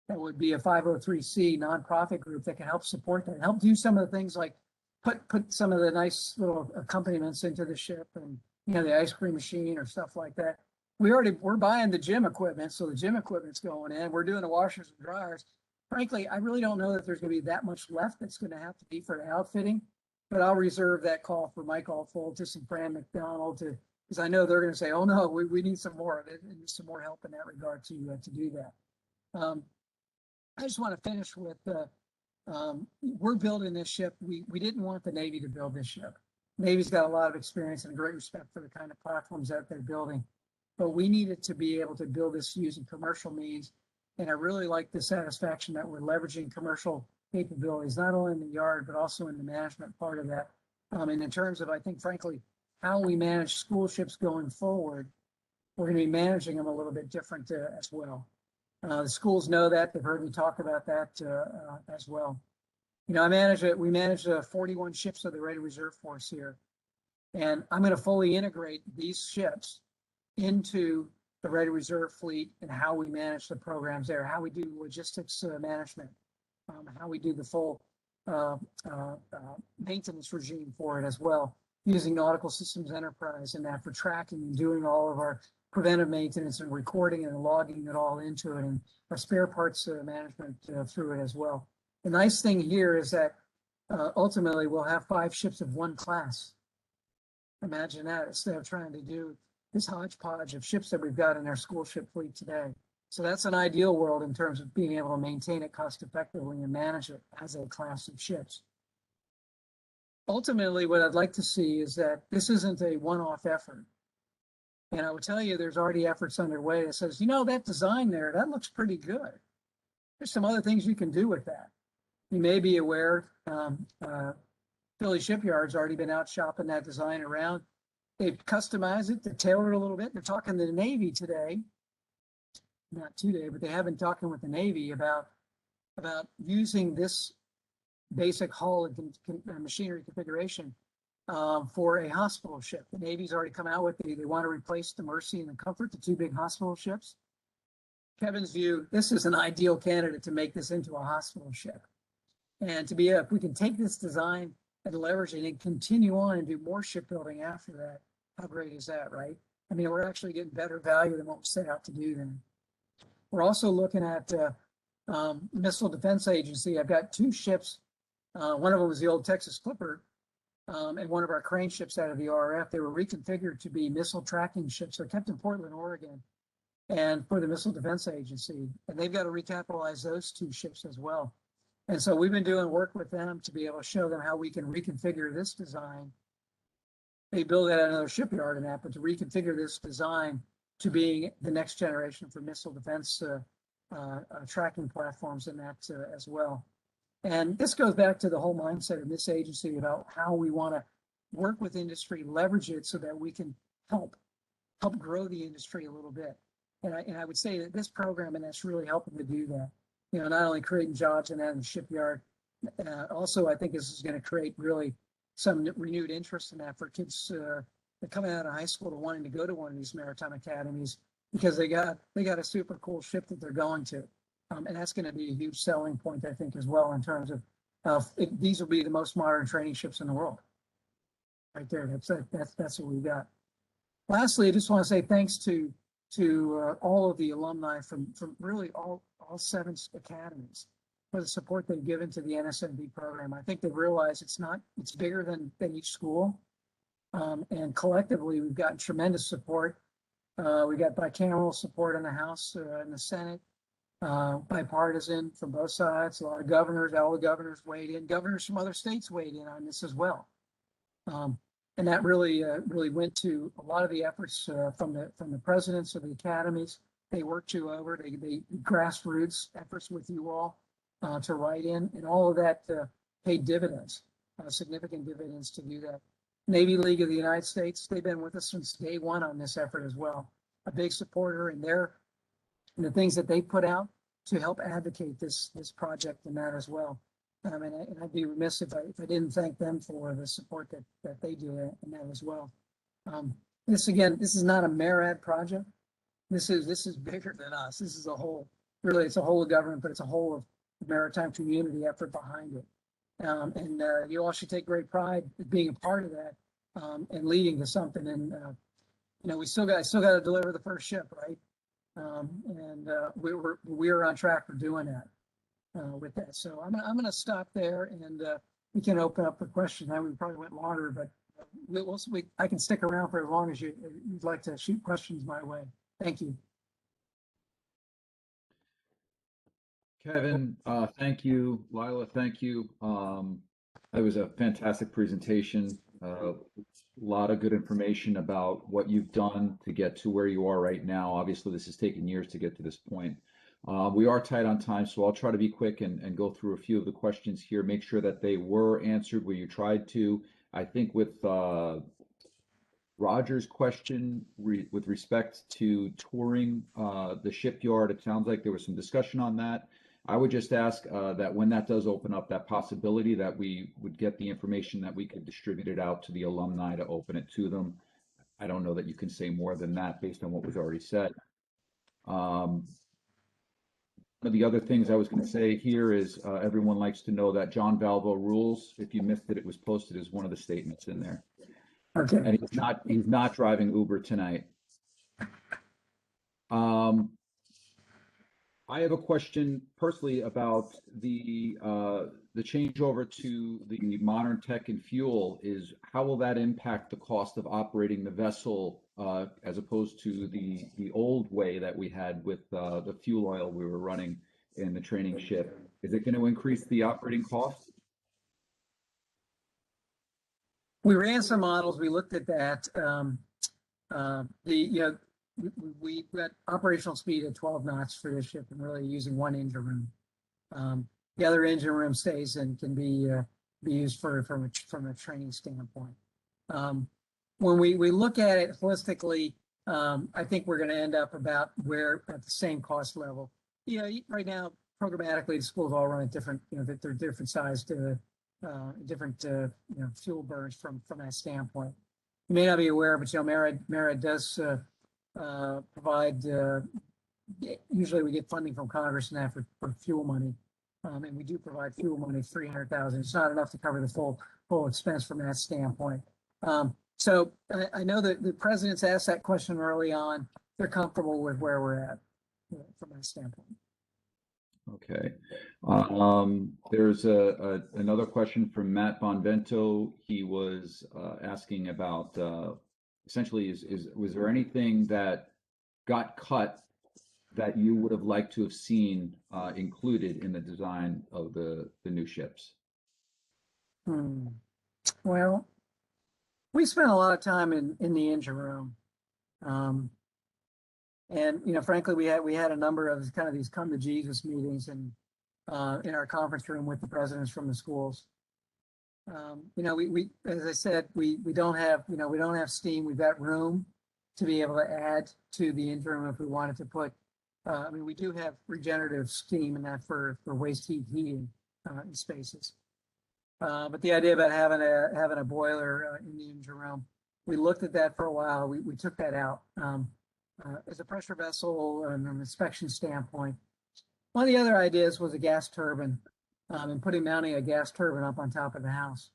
that would be a 503c nonprofit group that can help support that, help do some of the things like put some of the nice little accompaniments into the ship, and the ice cream machine or stuff like that. We're buying the gym equipment, so the gym equipment's going in. We're doing the washers and dryers. Frankly, I really don't know that there's going to be that much left that's going to have to be for the outfitting, but I'll reserve that call for Mike Altfoltis and Fran McDonald because I know they're going to say, oh no, we need some more of it and some more help in that regard to do that. I just want to finish with we're building this ship. We didn't want the Navy to build this ship. Navy's got a lot of experience and a great respect for the kind of platforms that they're building, but we needed to be able to build this using commercial means. And I really like the satisfaction that we're leveraging commercial capabilities, not only in the yard, but also in the management part of that. And in terms of, I think, frankly, how we manage school ships going forward, we're going to be managing them a little bit different as well. The schools know that. They've heard me talk about that as well. We manage 41 ships of the Ready Reserve Force here. And I'm going to fully integrate these ships into the Ready Reserve Fleet and how we manage the programs there, how we do logistics management, how we do the full maintenance regime for it as well, using Nautical Systems Enterprise and that for tracking and doing all of our preventive maintenance and recording and logging it all into it, and our spare parts management through it as well. The nice thing here is that ultimately we'll have 5 ships of one class. Imagine that, instead of trying to do this hodgepodge of ships that we've got in our school ship fleet today. So that's an ideal world in terms of being able to maintain it cost effectively and manage it as a class of ships. Ultimately, what I'd like to see is that this isn't a one-off effort. And I would tell you, there's already efforts underway that says, that design there, that looks pretty good. There's some other things you can do with that. You may be aware, Philly Shipyard's already been out shopping that design around. They've customized it, they've tailored it a little bit. They're talking to the Navy today, not today, but they have been talking with the Navy about using this basic hull and machinery configuration for a hospital ship. The Navy's already come out with they want to replace the Mercy and the Comfort, the 2 big hospital ships. Kevin's view, this is an ideal candidate to make this into a hospital ship. And if we can take this design and leverage it and continue on and do more shipbuilding after that, how great is that, right? I mean, we're actually getting better value than what we set out to do then. We're also looking at Missile Defense Agency. I've got 2 ships. One of them was the old Texas Clipper, and one of our crane ships out of the RF. They were reconfigured to be missile tracking ships. They're kept in Portland, Oregon, and for the Missile Defense Agency. And they've got to recapitalize those 2 ships as well. And so we've been doing work with them to be able to show them how we can reconfigure this design. They build that at another shipyard and that, but to reconfigure this design to being the next generation for missile defense tracking platforms in that as well. And this goes back to the whole mindset of this agency about how we want to work with industry, leverage it so that we can help grow the industry a little bit. And I would say that this program, and that's really helping to do that. You know, not only creating jobs in the shipyard, also I think this is going to create really some renewed interest in that for kids that coming out of high school to wanting to go to one of these maritime academies because they got a super cool ship that they're going to. And that's going to be a huge selling point, I think, as well, in terms of these will be the most modern training ships in the world. Right there, that's what we got. Lastly, I just want to say thanks to all of the alumni from really all 7 academies for the support they've given to the NSMB program. I think they've realized it's bigger than each school, and collectively we've gotten tremendous support. We got bicameral support in the House and the Senate. Bipartisan from both sides. A lot of governors, all the governors weighed in. Governors from other states weighed in on this as well, and that really went to a lot of the efforts from the presidents of the academies. They worked you over. They grassroots efforts with you all to write in, and all of that paid dividends, significant dividends to do that. Navy League of the United States, they've been with us since day one on this effort as well. A big supporter in the things that they put out to help advocate this project and that as well. And I'd be remiss if I didn't thank them for the support that they do in that as well. This is not a MARAD project. This is bigger than us. This is a whole, really, it's a whole of government, but it's a whole of maritime community effort behind it. And you all should take great pride in being a part of that and leading to something. And you know, we still got to deliver the first ship, right? And we're on track for doing that with that. So I'm gonna stop there, and we can open up for questions. Now we probably went longer, but I can stick around for as long as you'd like to shoot questions my way. Thank you. Kevin, thank you. Laila, thank you. It was a fantastic presentation. A lot of good information about what you've done to get to where you are right now. Obviously, this has taken years to get to this point. We are tight on time, so I'll try to be quick and go through a few of the questions here, make sure that they were answered where you tried to. I think with Roger's question with respect to touring the shipyard, it sounds like there was some discussion on that. I would just ask that when that does open up, that possibility that we would get the information that we could distribute it out to the alumni to open it to them. I don't know that you can say more than that based on what was already said. One of the other things I was going to say here is everyone likes to know that John Valvo rules. If you missed it, it was posted as one of the statements in there. Okay. And he's not driving Uber tonight. I have a question personally about the changeover to the modern tech and fuel. Is how will that impact the cost of operating the vessel as opposed to the old way that we had with the fuel oil we were running in the training ship? Is it going to increase the operating cost? We ran some models. We looked at that. We got operational speed at 12 knots for this ship and really using one engine room. The other engine room stays and can be used from a training standpoint. When we look at it holistically, I think we're going to end up about at the same cost level. You know, right now, programmatically, the schools all run at different, they're different sized, different, fuel burns from that standpoint. You may not be aware, but MARAD does provide, usually we get funding from Congress and that for fuel money. And we do provide fuel money, $300,000. It's not enough to cover the full expense from that standpoint. So I know that the president's asked that question early on. They're comfortable with where we're at from that standpoint. Okay. There's another question from Matt Bonvento. He was asking about essentially was there anything that got cut that you would have liked to have seen included in the design of the new ships? Well, we spent a lot of time in the engine room. And, frankly, we had a number of kind of these come to Jesus meetings and in our conference room with the presidents from the schools. We as I said, we don't have, we don't have steam. We've got room to be able to add to the interim if we wanted to put, we do have regenerative steam and that for waste heat heating in spaces. But the idea about having a boiler in the engine room, we looked at that for a while. We took that out as a pressure vessel and from an inspection standpoint. One of the other ideas was a gas turbine and mounting a gas turbine up on top of the house.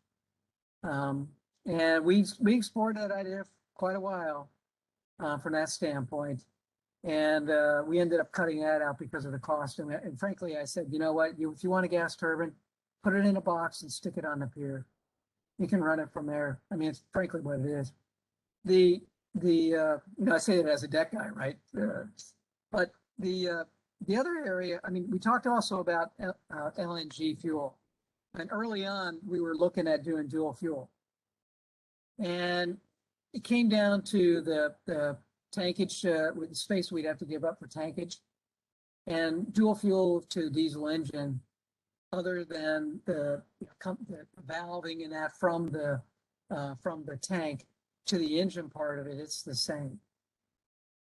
And we explored that idea for quite a while from that standpoint. And we ended up cutting that out because of the cost. And frankly, I said, you know what, if you want a gas turbine, put it in a box and stick it on the pier. You can run it from there. I mean, it's frankly what it is. I say it as a deck guy, right? But the other area, we talked also about LNG fuel. And early on, we were looking at doing dual fuel. And it came down to the tankage, with the space we'd have to give up for tankage. And dual fuel to diesel engine, other than the valving and that from the tank to the engine part of it, it's the same.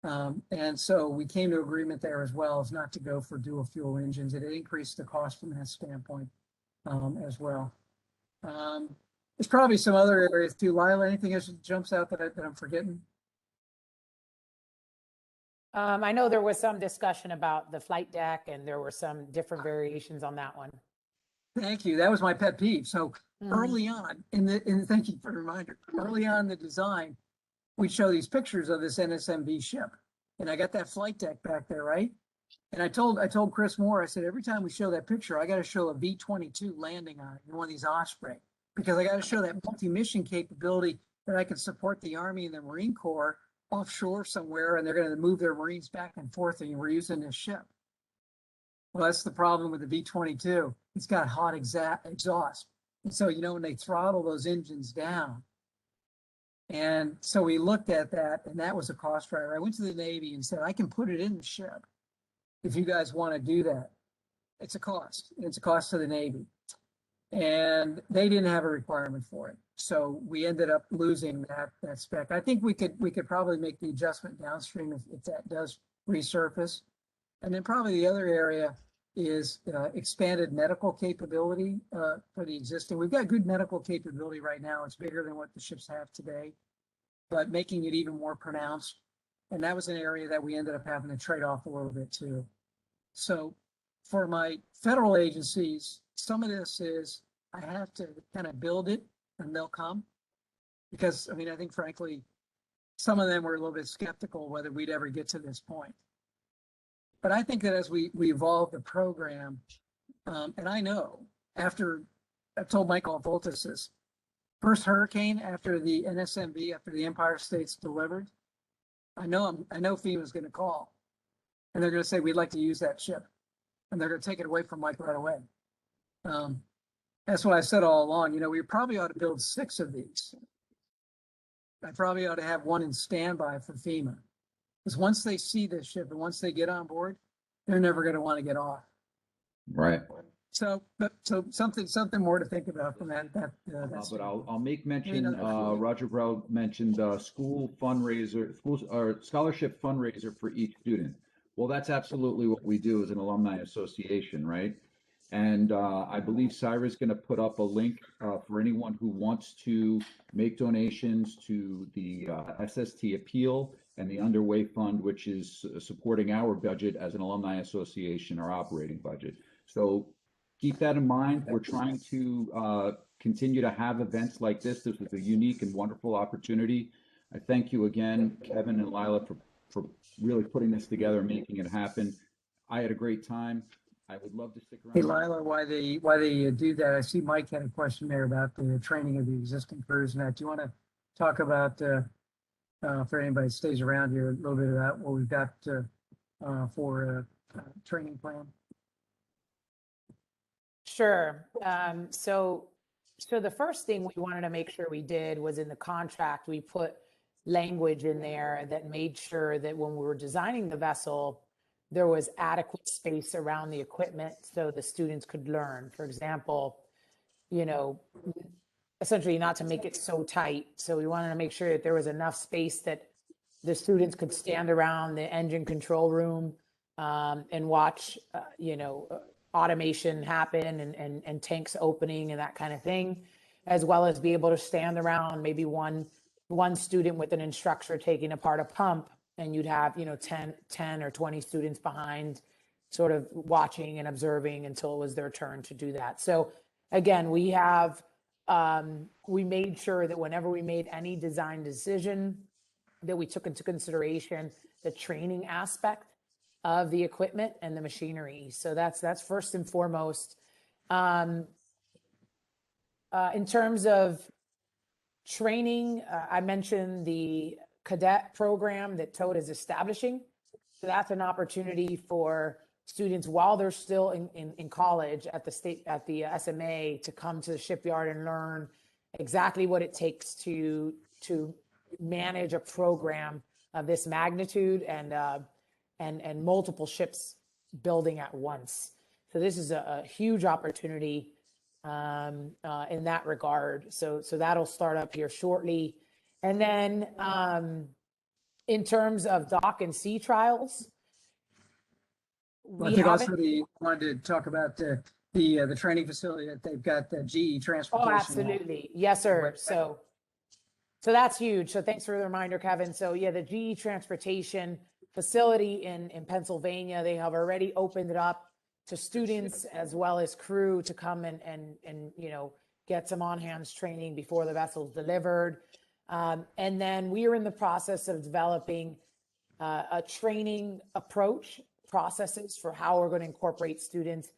And so we came to agreement there as well as not to go for dual fuel engines. It increased the cost from that standpoint as well. There's probably some other areas too. Laila, anything else that jumps out that I'm forgetting? I know there was some discussion about the flight deck and there were some different variations on that one. Thank you. That was my pet peeve. So early on thank you for the reminder. Early on in the design, we'd show these pictures of this NSMV ship. And I got that flight deck back there, right? And I told Chris Moore, I said, every time we show that picture, I got to show a V-22 landing on it in one of these Osprey, because I got to show that multi-mission capability that I can support the Army and the Marine Corps offshore somewhere, and they're going to move their Marines back and forth, and we're using this ship. Well, that's the problem with the V-22. It's got hot exhaust. And so, when they throttle those engines down, and so we looked at that, and that was a cost driver. I went to the Navy and said, I can put it in the ship if you guys want to do that. It's a cost. It's a cost to the Navy. And they didn't have a requirement for it. So we ended up losing that spec. I think we could probably make the adjustment downstream if that does resurface. And then probably the other area is expanded medical capability for the existing. We've got good medical capability right now. It's bigger than what the ships have today, but making it even more pronounced. And that was an area that we ended up having to trade off a little bit too. So for my federal agencies, some of this is I have to kind of build it and they'll come. Because, I think frankly, some of them were a little bit skeptical whether we'd ever get to this point. But I think that as we evolve the program, and I know after, I've told Michael Voltis this, first hurricane after the NSMV, after the Empire State's delivered, I know FEMA's going to call and they're going to say, we'd like to use that ship. And they're going to take it away from Mike right away. That's what I said all along. We probably ought to build 6 of these. I probably ought to have one in standby for FEMA. Because once they see this ship and once they get on board, they're never going to want to get off. Right. So something more to think about from that. But I'll make mention. Roger Brown mentioned school or scholarship fundraiser for each student. Well, that's absolutely what we do as an alumni association, right? And I believe Cyra's going to put up a link for anyone who wants to make donations to the SST appeal and the Underway Fund, which is supporting our budget as an alumni association, our operating budget. So keep that in mind. We're trying to continue to have events like this. This is a unique and wonderful opportunity. I thank you again, Kevin and Laila, for really putting this together and making it happen. I had a great time. I would love to stick around. Hey, Laila, why they do that? I see Mike had a question there about the training of the existing crews and that. Do you want to talk about, for anybody that stays around here, a little bit about what we've got for a training plan? Sure. So the first thing we wanted to make sure we did was in the contract, we put language in there that made sure that when we were designing the vessel, there was adequate space around the equipment so the students could learn. For example, essentially not to make it so tight. So we wanted to make sure that there was enough space that the students could stand around the engine control room and watch, automation happen and tanks opening and that kind of thing, as well as be able to stand around maybe one student with an instructor taking apart a pump, and you'd have 10 or 20 students behind sort of watching and observing until it was their turn to do that. So again, we made sure that whenever we made any design decision, that we took into consideration the training aspect of the equipment and the machinery. So that's first and foremost. In terms of training, I mentioned the cadet program that TOTE is establishing. So that's an opportunity for students while they're still in college at the SMA to come to the shipyard and learn exactly what it takes to manage a program of this magnitude and multiple ships building at once. So this is a huge opportunity in that regard. So that'll start up here shortly. And then in terms of dock and sea trials, Well, I think also wanted to talk about the training facility that they've got, the GE Transportation. Oh, absolutely. Yes, sir. So that's huge. So thanks for the reminder, Kevin. So yeah, the GE Transportation facility in Pennsylvania, they have already opened it up to students as well as crew to come and get some on-hands training before the vessel's delivered. And then we are in the process of developing a training approach, processes for how we're going to incorporate students,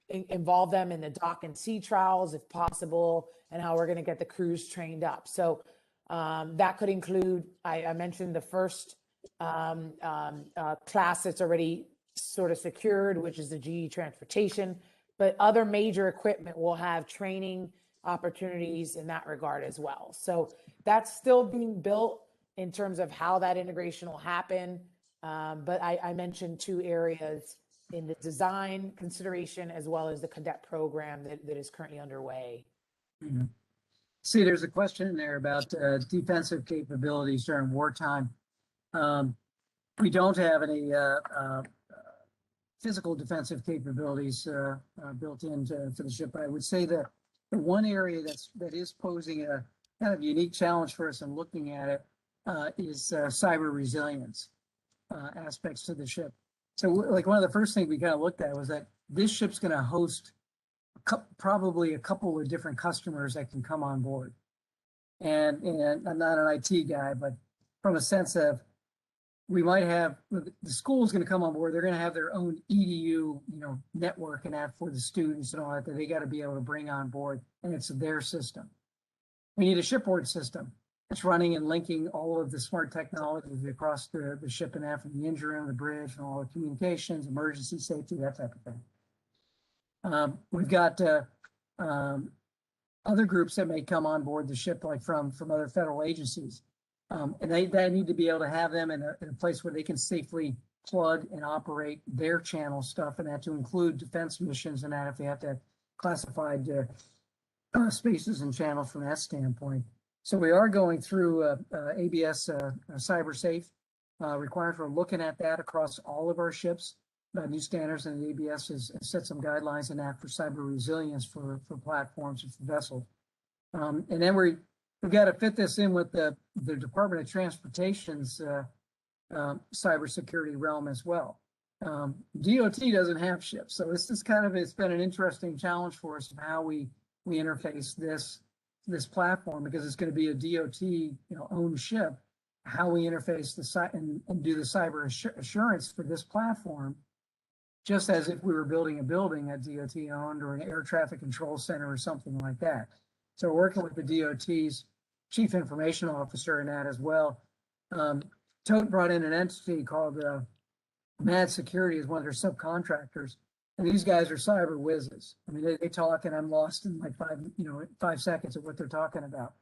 involve them in the dock and sea trials if possible, and how we're going to get the crews trained up. So that could include, I mentioned the first class that's already sort of secured, which is the GE Transportation, but other major equipment will have training opportunities in that regard as well. So that's still being built in terms of how that integration will happen. But I mentioned two areas in the design consideration as well as the cadet program that is currently underway. Mm-hmm. See, there's a question in there about defensive capabilities during wartime. We don't have any physical defensive capabilities built into the ship. I would say that the one area that is posing a kind of unique challenge for us in looking at it is cyber resilience aspects to the ship. So like one of the first things we kind of looked at was that this ship's going to host probably a couple of different customers that can come on board. And I'm not an IT guy, but from a sense of we might have the school is going to come on board. They're going to have their own EDU, network and that for the students and all that they got to be able to bring on board, and it's their system. We need a shipboard system that's running and linking all of the smart technologies across the ship and that, from the engine room, the bridge, and all the communications, emergency safety, that type of thing. We've got other groups that may come on board the ship, like from other federal agencies. And they need to be able to have them in a place where they can safely plug and operate their channel stuff, and that to include defense missions and that if they have to have classified spaces and channels from that standpoint. So we are going through ABS Cyber Safe requirement for looking at that across all of our ships. New standards, and the ABS has set some guidelines in that for cyber resilience for platforms and for vessels. And then we've got to fit this in with the Department of Transportation's cybersecurity realm as well. DOT doesn't have ships, so this is it's been an interesting challenge for us of how we interface this platform, because it's going to be a DOT owned ship. How we interface and do the cyber assurance for this platform, just as if we were building a building that DOT owned or an air traffic control center or something like that. So we're working with the DOT's chief information officer in that as well. TOTE brought in an entity called MAD Security as one of their subcontractors. And these guys are cyber whizzes. I mean, they talk and I'm lost in like 5 seconds of what they're talking about.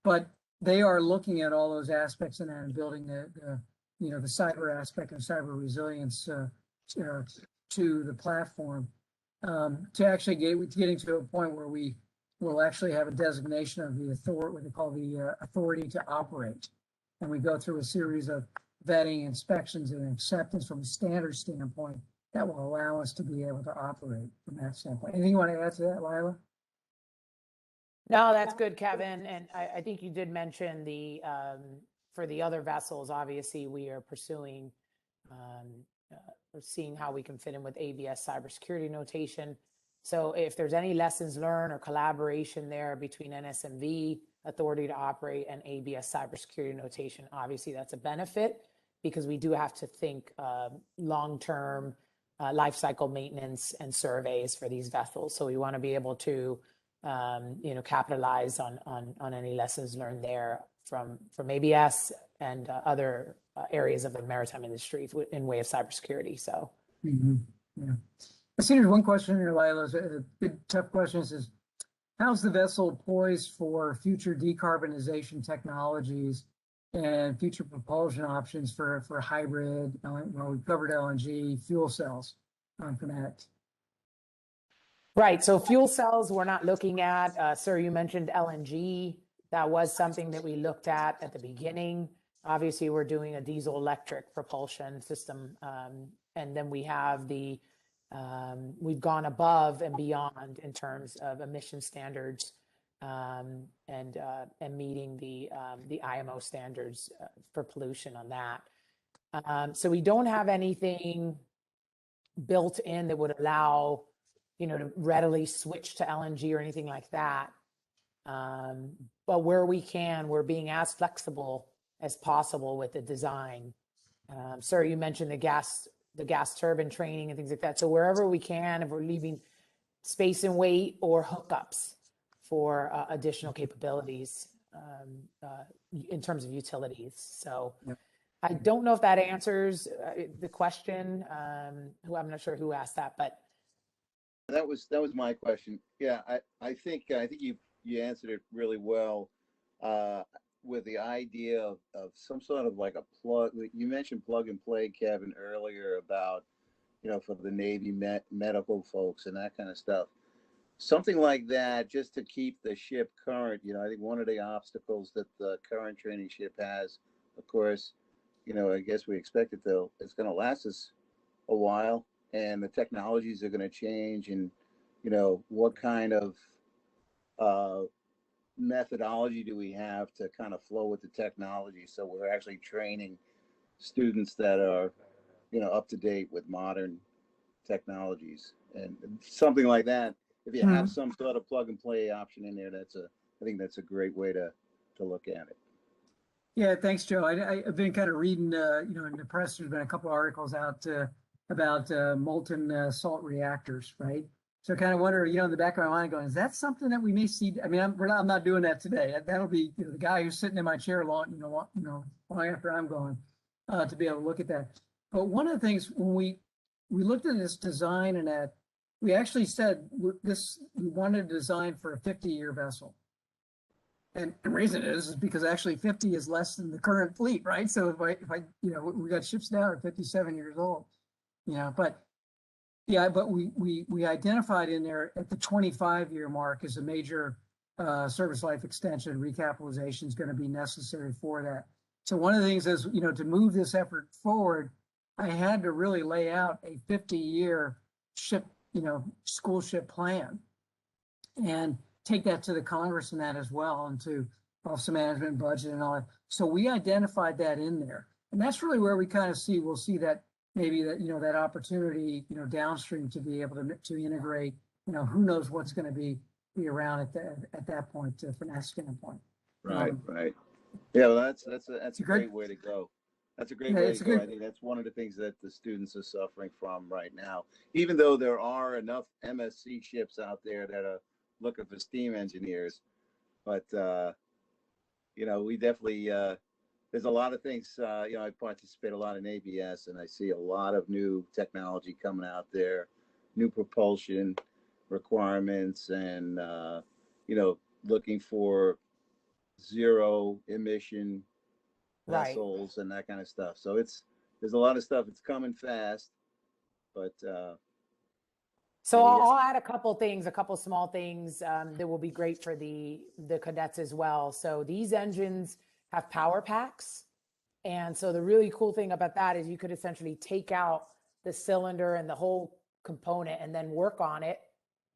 But they are looking at all those aspects in that and building the cyber aspect and cyber resilience to the platform to actually getting to a point where we will actually have a designation of the authority, what they call the authority to operate. And we go through a series of vetting, inspections, and acceptance from a standard standpoint that will allow us to be able to operate from that standpoint. Anything you want to add to that, Laila? No, that's good, Kevin. And I think you did mention for the other vessels, obviously we are pursuing or seeing how we can fit in with ABS cybersecurity notation. So if there's any lessons learned or collaboration there between NSMV, authority to operate, and ABS cybersecurity notation, obviously that's a benefit because we do have to think long-term life cycle maintenance and surveys for these vessels. So we want to be able to capitalize on any lessons learned there from ABS and other areas of the maritime industry in way of cybersecurity. So, yeah. I see there's one question here, Laila. A big tough question is, how's the vessel poised for future decarbonization technologies and future propulsion options for hybrid? Well, we've covered LNG, fuel cells for that. Right. So fuel cells we're not looking at. Sir, you mentioned LNG. That was something that we looked at the beginning. Obviously, we're doing a diesel electric propulsion system. And then we have we've gone above and beyond in terms of emission standards and meeting the IMO standards for pollution on that. So we don't have anything built in that would allow to readily switch to LNG or anything like that. But where we can, we're being as flexible as possible with the design. Sir, you mentioned the gas turbine training and things like that. So wherever we can, if we're leaving space and weight or hookups for additional capabilities in terms of utilities. So yep. I don't know if that answers the question. I'm not sure who asked that, but that was my question. Yeah, I think you answered it really well with the idea of some sort of like a plug. You mentioned plug and play, Kevin, earlier about for the Navy medical folks and that kind of stuff. Something like that, just to keep the ship current. I think one of the obstacles that the current training ship has, of course, I guess we expect it's going to last us a while. And the technologies are going to change, and what kind of methodology do we have to kind of flow with the technology, so we're actually training students that are up to date with modern technologies and something like that. If you have some sort of plug and play option in there, I think that's a great way to look at it. Yeah, thanks, Joe. I've been kind of reading, in the press. There's been a couple of articles out about molten salt reactors, right? So kind of wonder, in the back of my mind going, is that something that we may see? I mean, I'm not doing that today. That'll be the guy who's sitting in my chair long after I'm gone to be able to look at that. But one of the things when we looked at this design and that, we actually said we wanted to design for a 50-year vessel. And the reason is because actually 50 is less than the current fleet, right? So if I we got ships now are 57 years old. But we identified in there at the 25-year mark as a major service life extension. Recapitalization is going to be necessary for that. So one of the things is, to move this effort forward, I had to really lay out a 50-year ship, school ship plan, and take that to the Congress and that as well, and to Office of Management, budget, and all that. So we identified that in there, and that's really where we kind of we'll see that. Maybe that that opportunity downstream to be able to integrate who knows what's going to be around at that point from that standpoint. Right. Yeah, well, that's a great way to go. That's a great way to go. I think that's one of the things that the students are suffering from right now. Even though there are enough MSC ships out there that are looking for steam engineers, but we definitely. There's a lot of things, I participate a lot in ABS, and I see a lot of new technology coming out there, new propulsion requirements, and, looking for zero emission Right. vessels and that kind of stuff. So there's a lot of stuff. It's coming fast, but So yeah. I'll add a couple things, a couple small things that will be great for the cadets as well. So these engines have power packs. And so the really cool thing about that is you could essentially take out the cylinder and the whole component and then work on it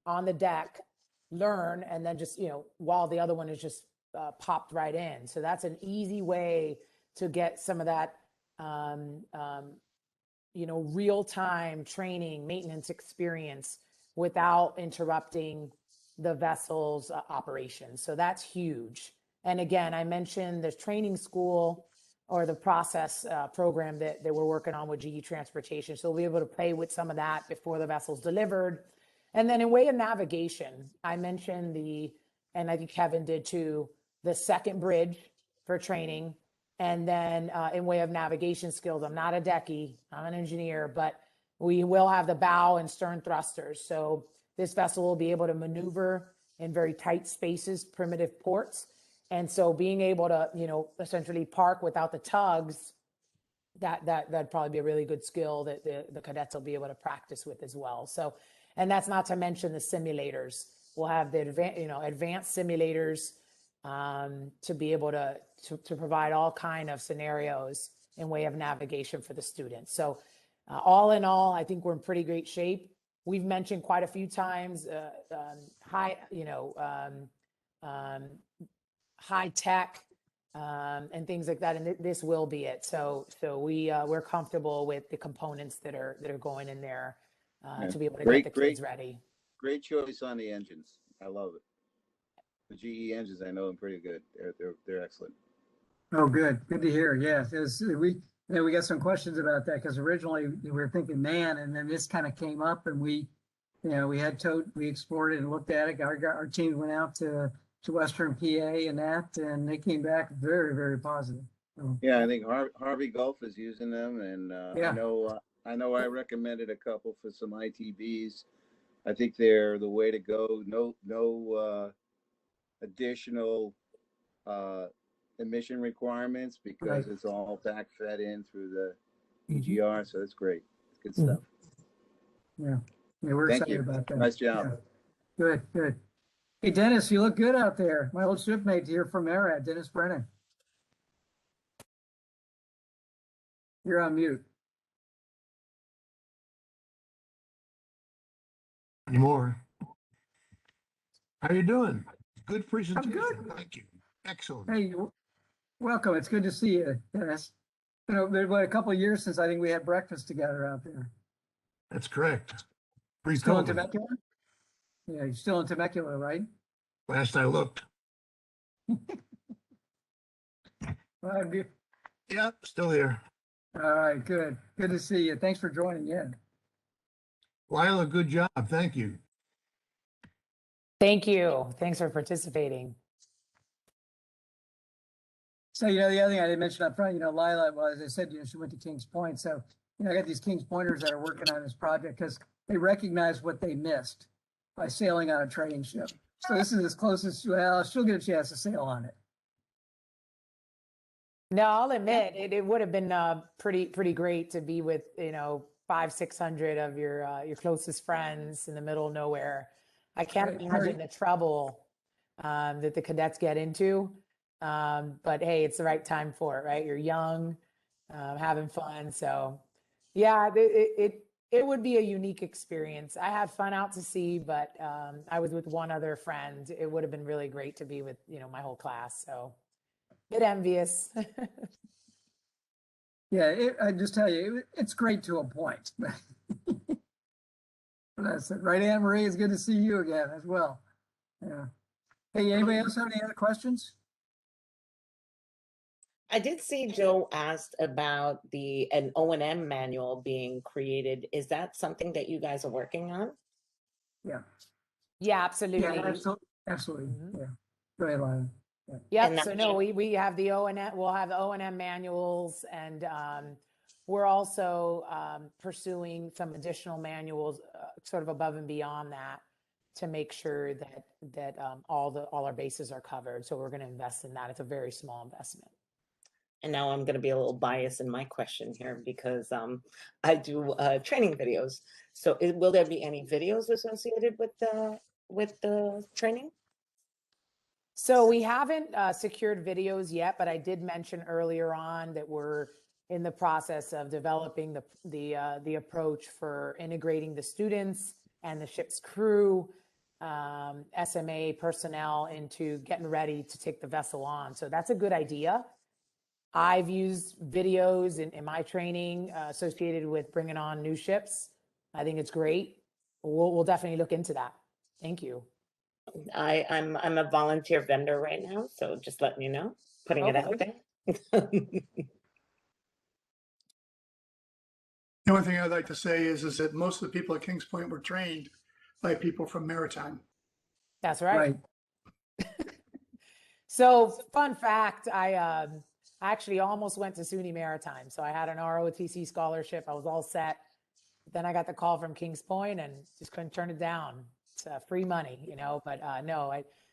on the deck, learn, and then just, while the other one is just popped right in. So that's an easy way to get some of that, real-time training, maintenance experience without interrupting the vessel's operation. So that's huge. And again, I mentioned the training school or the process program that we're working on with GE Transportation. So we'll be able to play with some of that before the vessel's delivered. And then in way of navigation, I mentioned and I think Kevin did too, the second bridge for training. And then in way of navigation skills, I'm not a decky, I'm an engineer, but we will have the bow and stern thrusters. So this vessel will be able to maneuver in very tight spaces, primitive ports. And so being able to, essentially park without the tugs, that'd probably be a really good skill that the cadets will be able to practice with as well. So, and that's not to mention the simulators. We'll have the advanced simulators to be able to provide all kind of scenarios in way of navigation for the students. So all in all, I think we're in pretty great shape. We've mentioned quite a few times high tech and things like that, and this will be it. So we're comfortable with the components that are going in there to be able to get the kids ready. Great choice on the engines. I love it. The GE engines, I know them pretty good. They're excellent. Oh, good to hear. Yes, we got some questions about that because originally we were thinking man, and then this kind of came up, and we explored it and looked at it. Our team went out to Western PA and they came back very, very positive. So, yeah, I think Harvey Gulf is using them, and yeah. I know I recommended a couple for some ITBs. I think they're the way to go. No additional emission requirements because it's all back fed in through the EGR. So it's great. It's good stuff. Yeah, we're excited about that. Nice job. Yeah. Good. Hey, Dennis, you look good out there. My old shipmate here from MARAD, Dennis Brennan. You're on mute. Anymore. How you doing? Good presentation. I'm good. Thank you. Excellent. Hey, welcome. It's good to see you, Dennis. It's been a couple of years since I think we had breakfast together out there. That's correct. Still in Temecula? Yeah, you're still in Temecula, right? Last I looked. Well, Yeah, still here. all right, good. Good to see you. Thanks for joining in. Laila, good job. Thank you. Thank you. Thanks for participating. So, the other thing I didn't mention up front, Laila, well, as I said, she went to Kings Point. So, I got these Kings Pointers that are working on this project because they recognize what they missed by sailing on a training ship. So this is as close as, she'll get a chance to sail on it. No, I'll admit it would have been pretty great to be with 500-600 of your closest friends in the middle of nowhere. I can't imagine the trouble that the cadets get into. But hey, it's the right time for it, right? You're young, having fun. So yeah, it would be a unique experience. I had fun out to sea, but I was with one other friend. It would have been really great to be with, my whole class. So a bit envious. Yeah, I just tell you, it's great to a point. That's it, right, Anne Marie? It's good to see you again as well. Yeah. Hey, anybody else have any other questions? I did see Joe asked about an O&M manual being created. Is that something that you guys are working on? Yeah. Yeah, absolutely. Yeah, absolutely. Yeah. Go ahead, Laila. Yep. So no, we have the O&M. We'll have the O&M manuals, and we're also pursuing some additional manuals, sort of above and beyond that, to make sure that all our bases are covered. So we're going to invest in that. It's a very small investment. And now I'm going to be a little biased in my question here because I do training videos. So will there be any videos associated with the training? So we haven't secured videos yet, but I did mention earlier on that we're in the process of developing the approach for integrating the students and the ship's crew, SMA personnel into getting ready to take the vessel on. So that's a good idea. I've used videos in my training associated with bringing on new ships. I think it's great. We'll definitely look into that. Thank you. I'm a volunteer vendor right now, so just letting you know, putting it out there. The only thing I'd like to say is that most of the people at Kings Point were trained by people from Maritime. That's right. So fun fact, I actually almost went to SUNY Maritime. So I had an ROTC scholarship. I was all set. Then I got the call from Kings Point and just couldn't turn it down. It's free money, you know, but no,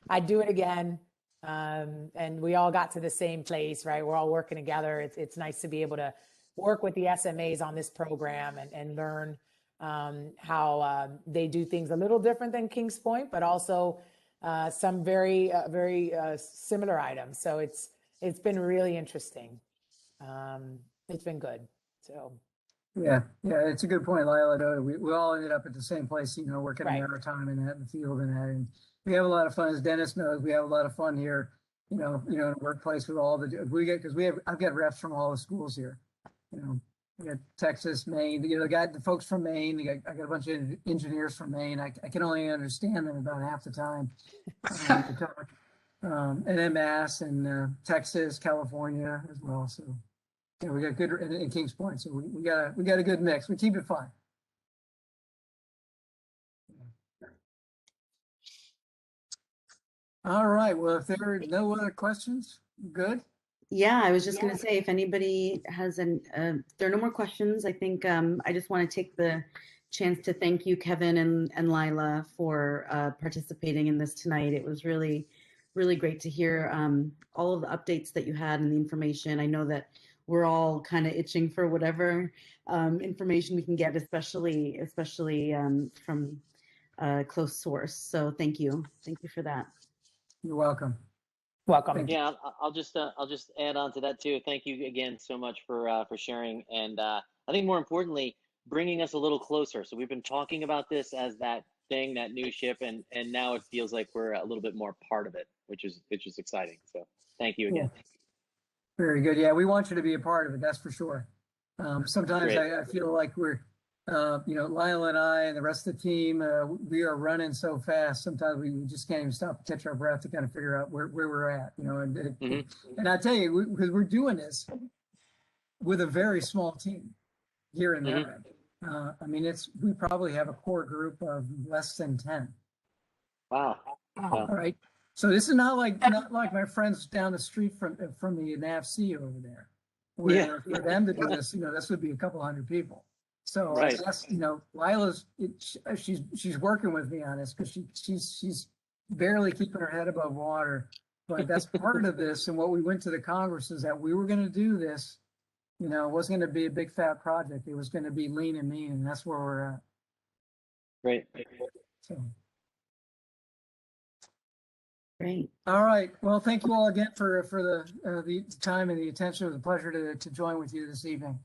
I'd do it again. And we all got to the same place, right? We're all working together. It's nice to be able to work with the SMAs on this program and learn how they do things a little different than Kings Point, but also some very similar items. So it's been really interesting. It's been good. So. Yeah, it's a good point, Laila. We all ended up at the same place, you know, working Right. in Maritime and that in the field and that. And we have a lot of fun, as Dennis knows. We have a lot of fun here, you know, in the workplace with all the I've got reps from all the schools here. You know, we got Texas, Maine. You know, the folks from Maine. I got a bunch of engineers from Maine. I can only understand them about half the time. And then Mass and Texas, California as well. So. Yeah, we got good in Kings Point, so we got a good mix. We keep it fun. All right. Well, if there are no other questions, good. Yeah, I was just going to say, if anybody has there are no more questions. I think I just want to take the chance to thank you, Kevin and Laila, for participating in this tonight. It was really, really great to hear all of the updates that you had and the information. I know that we're all kind of itching for whatever information we can get, especially from a close source. So thank you for that. You're welcome. Welcome. Yeah, I'll just add on to that too. Thank you again so much for sharing, and I think more importantly, bringing us a little closer. So we've been talking about this as that thing, that new ship, and now it feels like we're a little bit more part of it, which is exciting. So thank you again. Cool. Very good. Yeah, we want you to be a part of it. That's for sure. Sometimes I feel like we're, you know, Laila and I and the rest of the team, we are running so fast. Sometimes we just can't even stop and catch our breath to kind of figure out where we're at, you know. And I tell you, because we're doing this with a very small team here in MARAD. I mean, we probably have a core group of less than 10. Wow. All right. So this is not like my friends down the street from the NAVC over there, where for them to do this, you know, this would be a couple hundred people. So that's, you know, Laila's she's working with me on this because she's barely keeping her head above water. But that's part of this. And what we went to the Congress is that we were going to do this. You know, it wasn't going to be a big fat project. It was going to be lean and mean, and that's where we're at. Great. So. Great. All right. Well, thank you all again for the time and the attention. It was a pleasure to join with you this evening.